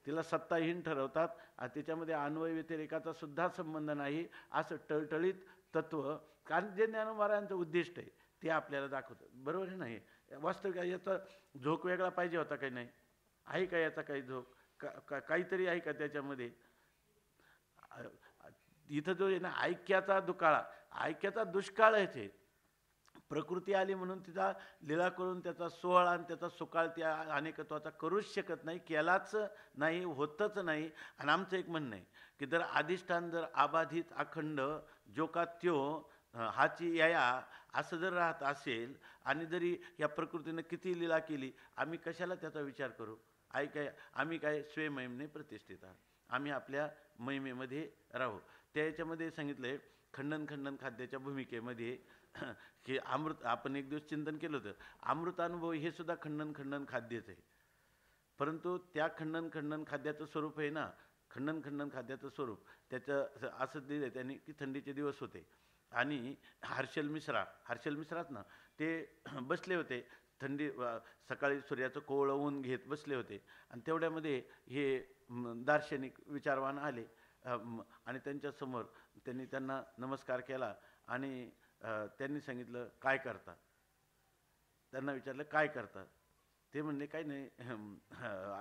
तिला सत्ताहीन ठरवतात. आणि त्याच्यामध्ये अन्वय व्यतिरेकाचा सुद्धा संबंध नाही असं टळटळीत तत्व, कारण जे ज्ञानोबारायांचं उद्दिष्ट आहे ते आपल्याला दाखवतात. बरोबर आहे नाही? वास्तविक याचा झोक वेगळा पाहिजे होता काही नाही, आहे का याचा काही झोक, काहीतरी आहे का त्याच्यामध्ये. इथं जो आहे ना ऐक्याचा दुकाळा, ऐक्याचा दुष्काळ आहे. प्रकृती आली म्हणून तिचा लीला करून त्याचा सोहळा आणि त्याचा सुकाळ त्या अनेकत्वाचा करूच शकत नाही, केलाच नाही, होतच नाही. आणि आमचं एक म्हणणं आहे की जर अधिष्ठान जर अबाधित अखंड जो का त्यो हाची या असं जर राहत असेल आणि जरी या प्रकृतीनं किती लीला केली, आम्ही कशाला त्याचा विचार करू? आम्ही काय स्वयंमहिमने प्रतिष्ठित आहात, आम्ही आपल्या महिमेमध्ये राहू. त्या याच्यामध्ये सांगितलंय खंडन खंडन खाद्याच्या भूमिकेमध्ये की अमृत, आपण एक दिवस चिंतन केलं होतं, अमृतानुभव हे सुद्धा खंडन खंडन खाद्यच आहे. परंतु त्या खंडन खंडन खाद्याचं स्वरूप आहे ना, खंडन खंडन खाद्याचं स्वरूप त्याचं असं दिलं त्यांनी की थंडीचे दिवस होते आणि हर्षल मिश्रात ना ते बसले होते, थंडी सकाळी सूर्याचं कोवळं ऊन घेत बसले होते आणि तेवढ्यामध्ये हे दार्शनिक विचारवान आले आणि त्यांच्यासमोर त्यांना नमस्कार केला आणि त्यांनी सांगितलं काय करता. त्यांना विचारलं काय करतात. ते म्हणले काही नाही,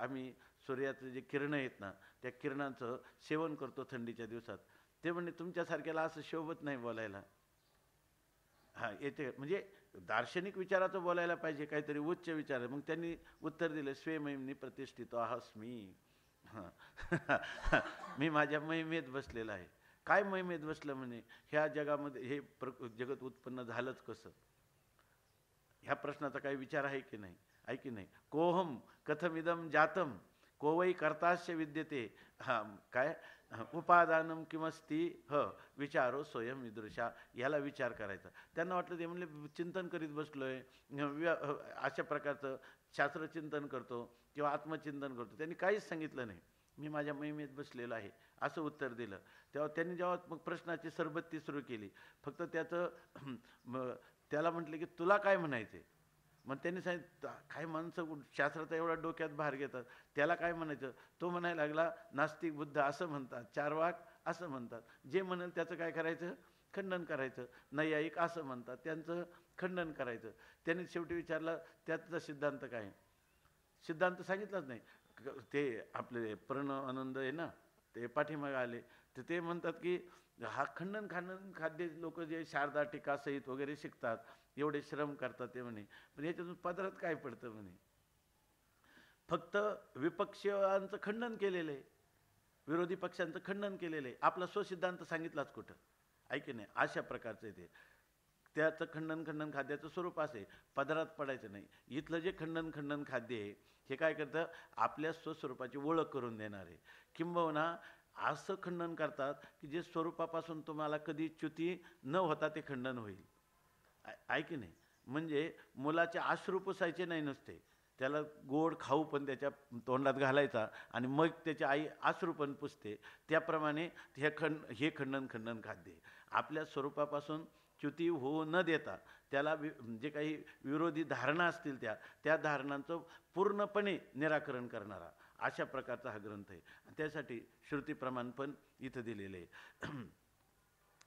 आम्ही सूर्याचे जे किरण आहेत ना त्या किरणांचं सेवन करतो थंडीच्या दिवसात. ते म्हणले तुमच्यासारख्याला असं शोभत नाही बोलायला. येते म्हणजे दार्शनिक विचाराचं बोलायला पाहिजे, काहीतरी उच्च विचार. मग त्यांनी उत्तर दिलं स्वयंमहिमनी प्रतिष्ठितो अस्मी. मी माझ्या महिमेत बसलेला आहे. काय महिमेत बसलं म्हणे, ह्या जगामध्ये हे जगत उत्पन्न झालंच कसं, ह्या प्रश्नाचा काही विचार आहे की नाही? आहे की नाही? कोहम कथमिदम जातम कोवई कर्तास्य विद्यते. काय उपादानम किंमस्ती विचारो स्वयं विदृशा. याला विचार करायचा. त्यांना वाटलं ते म्हणले चिंतन करीत बसलोय, अशा प्रकारचं शास्त्रचिंतन करतो किंवा आत्मचिंतन करतो. त्यांनी काहीच सांगितलं नाही, मी माझ्या महिमेत बसलेलो आहे असं उत्तर दिलं. तेव्हा त्यांनी जेव्हा मग प्रश्नाची सरबत्ती सुरू केली, फक्त त्याला म्हटलं की तुला काय म्हणायचे. मग त्यांनी सांगितलं काय माणसं शास्त्राचा एवढा डोक्यात भार घेतात, त्याला काय म्हणायचं. तो म्हणायला लागला नास्तिक बुद्ध असं म्हणतात, चार्वाक असं म्हणतात, जे म्हणेल त्याचं काय करायचं, खंडन करायचं. नैयायिक असं म्हणतात, त्यांचं खंडन करायचं. त्यांनी शेवटी विचारलं त्याचा सिद्धांत काय. सिद्धांत सांगितलाच नाही. ते आपले प्रणव आनंद आहे ना, ते पाठीमागे आले, तर ते म्हणतात की हा खंडन खाद्य लोक जे शारदा टीका सहित वगैरे शिकतात, एवढे श्रम करतात ते म्हणे, पण याच्यातून पदरात काय पडतं म्हणे. फक्त विपक्षीयांचं खंडन केलेलं आहे, विरोधी पक्षांचं खंडन केलेलं आहे, आपला स्वसिद्धांत सांगितलाच कुठं. ऐक नाही, अशा प्रकारचं ते त्याचं खंडन खाद्याचं स्वरूप असे, पदरात पडायचं नाही. इथलं जे खंडन खाद्य आहे हे काय करतं, आपल्या स्वस्वरूपाची ओळख करून देणार आहे. किंबहुना असं खंडन करतात की जे स्वरूपापासून तुम्हाला कधी च्युती न होता ते खंडन होईल. ऐक नाही, म्हणजे मुलाचे अश्रू पुसायचे नाही नुसते, त्याला गोड खाऊ पण त्याच्या तोंडात घालायचा आणि मग त्याची आई अश्रू पण पुसते. त्याप्रमाणे हे खंडन खाद्य आपल्या स्वरूपापासून च्युती होऊ न देता त्याला जे काही विरोधी धारणा असतील त्या धारणांचं पूर्णपणे निराकरण करणारा अशा प्रकारचा हा ग्रंथ आहे. त्यासाठी श्रुतीप्रमाण पण इथं दिलेले आहे.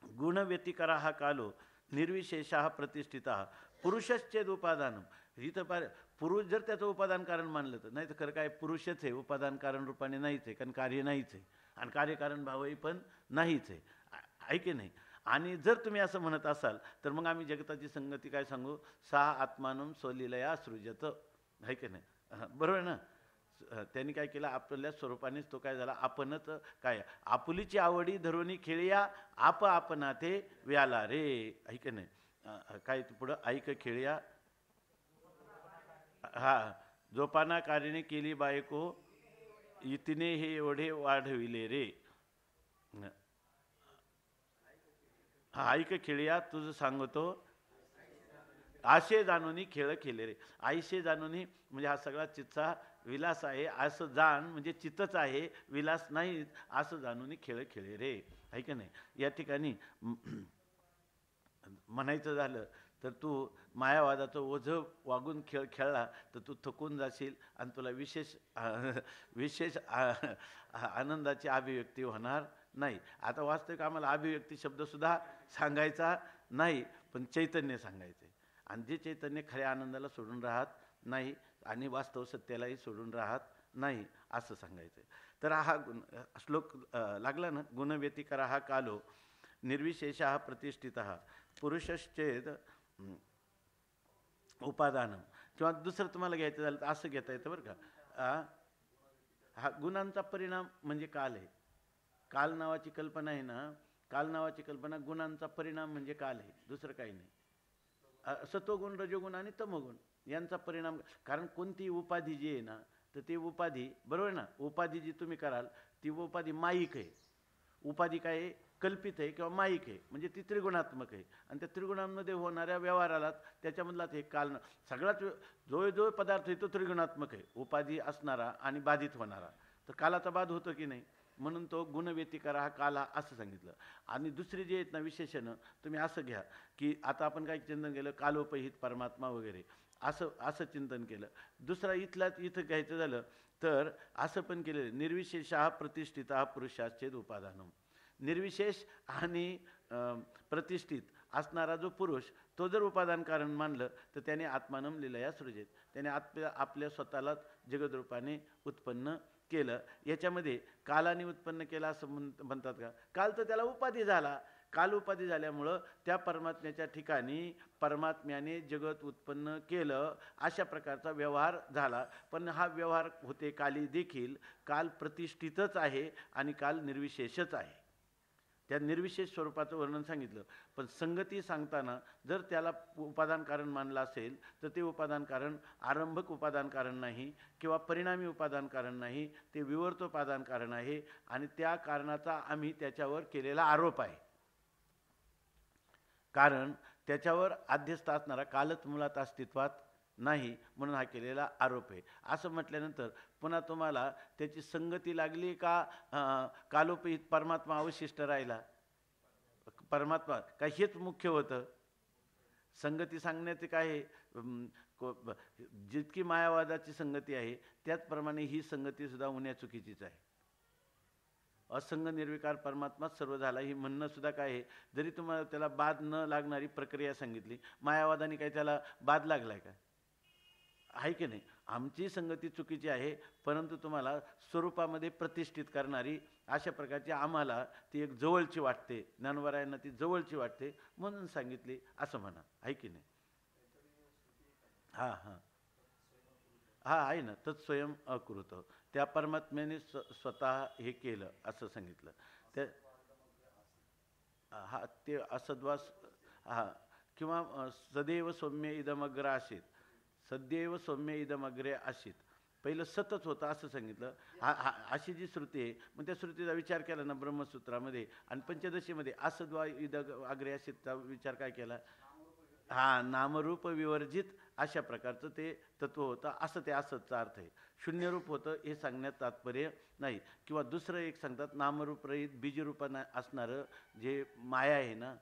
गुणव्यतिकरा हा कालो निर्विशेषा प्रतिष्ठिता पुरुषश्चेद उपादानम. इथं पुरुष जर त्याचं उपादान कारण मानलं तर, नाही तर खरं काय पुरुषच आहे, उपादान कारण रूपाने नाहीच आहे, कारण कार्य नाहीच आहे आणि कार्यकारण भावही पण नाहीच आहे. आहे की नाही? आणि जर तुम्ही असं म्हणत असाल तर मग आम्ही जगताची संगती काय सांगू, सा आत्मानम स्वलीलया सृजत. आहे की नाही? बरोबर ना. त्यांनी काय केलं, आपल्या स्वरूपानेच तो काय झाला, आपणच काय आपुलीची आवडी धरुणी खेळिया आपणा ते व्याला रे. ऐक नाही काय पुढं, ऐक खेळिया जोपाना कारीने केली बायको इतने हे एवढे वाढविले रे. ऐक खेळिया तुझं सांगतो आशे जाणूनी खेळ खेळे रे. आईशे जाणूनी म्हणजे हा सगळा चित्तचा विलास आहे असं जाण, म्हणजे चित्तच आहे विलास नाही असं जाणून खेळ खेळे रे. आहे की नाही? या ठिकाणी म्हणायचं झालं तर तू मायावादाचं ओझं वागून खेळला तर तू थकून जाशील आणि तुला विशेष आनंदाची अभिव्यक्ती होणार नाही. आता वास्तविक आम्हाला अभिव्यक्ती शब्दसुद्धा सांगायचा नाही, पण चैतन्य सांगायचं आहे. आणि जे चैतन्य खऱ्या आनंदाला सोडून राहत नाही आणि वास्तव सत्यालाही सोडून राहत नाही असं सांगायचं. तर हा श्लोक लागला ना, गुणव्यतिकरा हा कालो निर्विशेषः प्रतिष्ठितः पुरुषश्चेद उपादानम. किंवा दुसरं तुम्हाला घ्यायचं झालं तर असं घेता येतं बरं का. हा गुणांचा परिणाम म्हणजे काल आहे. काल नावाची कल्पना आहे ना, काल नावाची कल्पना गुणांचा परिणाम म्हणजे काल आहे, दुसरं काही नाही. सत्वगुण, रजोगुण आणि तमोगुण यांचा परिणाम. कारण कोणती उपाधी जी आहे ना, तर ती उपाधी बरोबर ना, उपाधी जी तुम्ही कराल ती उपाधी माईक आहे. उपाधी काय आहे? कल्पित आहे किंवा माईक आहे, म्हणजे ती त्रिगुणात्मक आहे. आणि त्या त्रिगुणांमध्ये होणाऱ्या व्यवहाराला त्याच्यामधलाच हे काल सगळ्यात जो पदार्थ आहे तो त्रिगुणात्मक आहे, उपाधी असणारा आणि बाधित होणारा. तर कालाचा बाध होतो की नाही, म्हणून तो गुणव्यतिकारा हा काला असं सांगितलं. आणि दुसरी जी आहेत ना विशेषणं, तुम्ही असं घ्या की आता आपण काय चिंतन केलं, कालोपहित परमात्मा वगैरे असं चिंतन केलं. दुसरा इथं घ्यायचं झालं तर असं पण केलेलं, निर्विशेषः प्रतिष्ठितः पुरुषाश्चेद उपादानम. निर्विशेष आणि प्रतिष्ठित असणारा जो पुरुष, तो जर उपादान कारण मानलं तर त्याने आत्मानम लिलया सृजेत, त्याने आपल्या स्वतःलाच जगदरूपाने उत्पन्न केलं. याच्यामध्ये कालाने उत्पन्न केला असं म्हणतात का? काल तर त्याला उपाधी झाला. काल उपाधी झाल्यामुळं त्या परमात्म्याच्या ठिकाणी परमात्म्याने जगत उत्पन्न केलं, अशा प्रकारचा व्यवहार झाला. पण हा व्यवहार होते काली देखील काल प्रतिष्ठितच आहे आणि काल निर्विशेषच आहे. त्या निर्विशेष स्वरूपाचं वर्णन सांगितलं. पण संगती सांगताना जर त्याला उपादान कारण मानलं असेल तर ते उपादान कारण आरंभक उपादान कारण नाही किंवा परिणामी उपादान कारण नाही, ते विवर्तोपादान कारण आहे. आणि त्या कारणाचा आम्ही त्याच्यावर केलेला आरोप आहे. कारण त्याच्यावर आध्यस्थ असणारा कालच मुळात अस्तित्वात नाही, म्हणून हा केलेला आरोप आहे. असं म्हटल्यानंतर पुन्हा तुम्हाला त्याची संगती लागली का कालोपहित परमात्मा अवशिष्ट राहिला? परमात्मा काय हेच मुख्य होतं? संगती सांगण्याचे काय आहे, जितकी मायावादाची संगती आहे त्याचप्रमाणे ही संगती सुद्धा होण्या चुकीचीच आहे. असंग निर्विकार परमात्माच सर्व झाला ही म्हणणं सुद्धा काय आहे? जरी तुम्हाला त्याला बाध न लागणारी प्रक्रिया सांगितली, मायावादाने काय त्याला बाध लागलाय का? आहे की नाही? आमची संगती चुकीची आहे, परंतु तुम्हाला स्वरूपामध्ये प्रतिष्ठित करणारी अशा प्रकारची आम्हाला ती एक जवळची वाटते, ज्ञानवरायांना ती जवळची वाटते म्हणून सांगितली असं म्हणा. आहे की नाही? हां हां हा आहे ना, तत् स्वयं अकृत, त्या परमात्म्याने स्वतः हे केलं असं सांगितलं. ते हा ते असद्वास हा किंवा सदैव सौम्य इदमग्र आसीत, सदैव सौम्य इदमग्रे आसीत, पहिलं सतत होतं असं सांगितलं. अशी जी श्रुती आहे, मग त्या श्रुतीचा विचार केला ना ब्रह्मसूत्रामध्ये आणि पंचदशीमध्ये असद्वा इद अग्रे आसीतचा विचार काय केला? हा नामरूप विवर्जित अशा प्रकारचं ते तत्व होतं, असं ते असतचा अर्थ आहे. शून्यरूप होतं हे सांगण्यात तात्पर्य नाही. किंवा दुसरं एक सांगतात, नामरूप रहित बीजरूपाने असणारं जे माया आहे ना,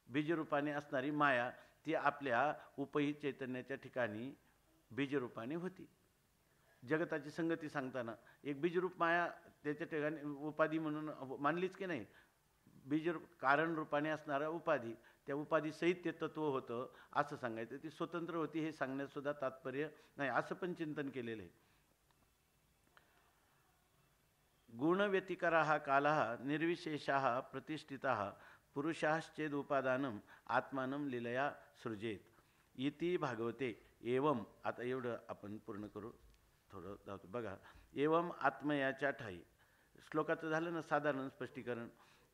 बीजरूपाने असणारी माया ती आपल्या उपहित चैतन्याच्या ठिकाणी बीजरूपाने होती. जगताची संगती सांगताना एक बीजरूप माया त्याच्या ठिकाणी उपाधी म्हणून मानलीच की नाही? बीजरूप कारण रूपाने असणारा उपाधी, त्या उपाधी सहित ते तत्व होतं असं सांगायचं. ती स्वतंत्र होती हे सांगण्यात सुद्धा तात्पर्य नाही, असं पण चिंतन केलेलं आहे. गुणव्यतिकरा कालः निर्विशेषः प्रतिष्ठितः पुरुषाश्चेद उपादानम आत्मानं लीलया सृजेत इति भागवते. एवं, आता एवढं आपण पूर्ण करू, थोडं जातो बघा. एवं आत्मयाच्या ठाई, श्लोकाचं झालं ना साधारण स्पष्टीकरण.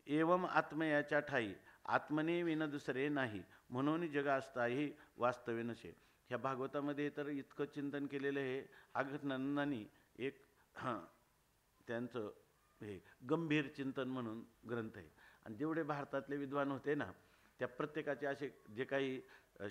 एवं आत्मयाच्या ठाई आत्मने विन दुसरे नाही, म्हणून जग असताही वास्तव्य नसे. ह्या भागवतामध्ये तर इतकं चिंतन केलेलं आहे. आगनंदांनी एक त्यांचं हे गंभीर चिंतन म्हणून ग्रंथ आहे. आणि जेवढे भारतातले विद्वान होते ना, त्या प्रत्येकाचे असे जे काही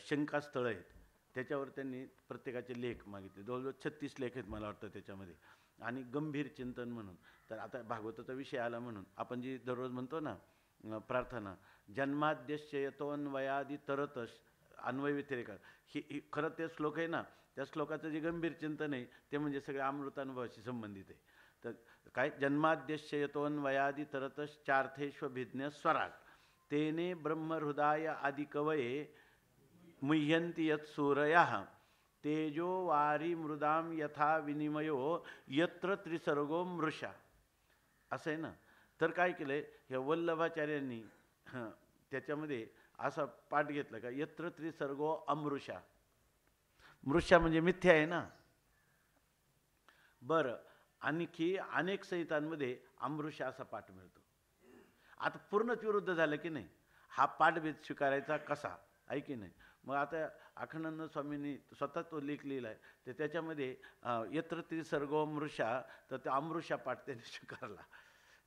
शंकास्थळं आहेत त्याच्यावर त्यांनी प्रत्येकाचे लेख मागितले. जवळजवळ 36 लेख आहेत मला वाटतं त्याच्यामध्ये. आणि गंभीर चिंतन म्हणून तर आता भागवताचा विषय आला म्हणून आपण जी दररोज म्हणतो ना प्रार्थना, जन्माद्यस्य यतोन्वयादी तरतश अन्वय व्यतिरेका, ही खरं ते श्लोक आहे ना, त्या श्लोकाचं जे गंभीर चिंतन आहे ते म्हणजे सगळ्या अमृतानुभवाशी संबंधित आहे. तर काय, जन्माद्यस्य यतोन्वयादी तरतश चार्थेष्वभिज्ञ स्वराट तेने ब्रह्महृदाय आदि कवये मुह्यन्ति यत्सूरयः तेजो वारी मृदाम यथा विनिमयो यत्र त्रिसर्गो मृषा, असं आहे ना. तर काय केलं आहे ह्या वल्लभाचार्यांनी, त्याच्यामध्ये असा पाठ घेतला का, यत्र त्रिसर्गो अमृषा. मृषा म्हणजे मिथ्या आहे ना. बरं, आणखी अनेक संहितांमध्ये अमृषा असा पाठ मिळतो. आता पूर्णच विरुद्ध झालं की नाही, हा पाठभेद स्वीकारायचा कसा, आहे की नाही? मग आता अखंडानंद स्वामींनी स्वतः तो लेख लिहिला आहे, तर त्याच्यामध्ये यत्र त्रिसर्गो मृषा, तर ते अमृषा पाठ त्याने स्वीकारला.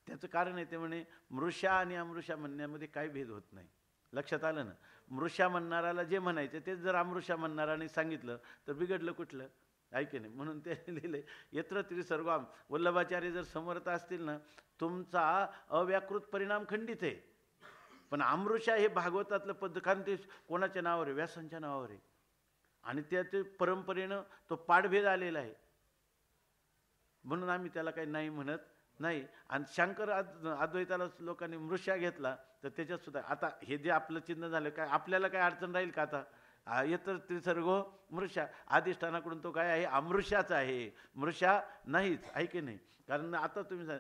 त्याचं कारण आहे ते म्हणे मृषा आणि अमृषा म्हणण्यामध्ये काही भेद होत नाही. लक्षात आलं ना? मृषा म्हणणाराला जे म्हणायचं तेच जर अमृषा म्हणणाराने सांगितलं तर बिघडलं कुठलं? ऐके नाही. म्हणून ते लिहिले यत्र त्रिसर्गम. वल्लभाचार्य जर समर्थ असतील ना, तुमचा अव्याकृत परिणाम खंडित आहे. पण अमृषा हे भागवतातलं पद्धत, कारण ते कोणाच्या नावावर आहे? व्यासांच्या नावावर आहे. आणि त्याचे परंपरेनं तो पाठभेद आलेला आहे, म्हणून आम्ही त्याला काही नाही म्हणत नाही. आणि शंकर अद्वैताला लोकांनी मृषा घेतला, तर त्याच्यात सुद्धा आता हे जे आपलं चिन्ह झालं, काय आपल्याला काय अडचण राहील का? आता येतर त्रिसर्गो मृषा, अधिष्ठानाकडून तो काय आहे? अमृषाच आहे, मृषा नाहीच. आहे की नाही? कारण आता तुम्ही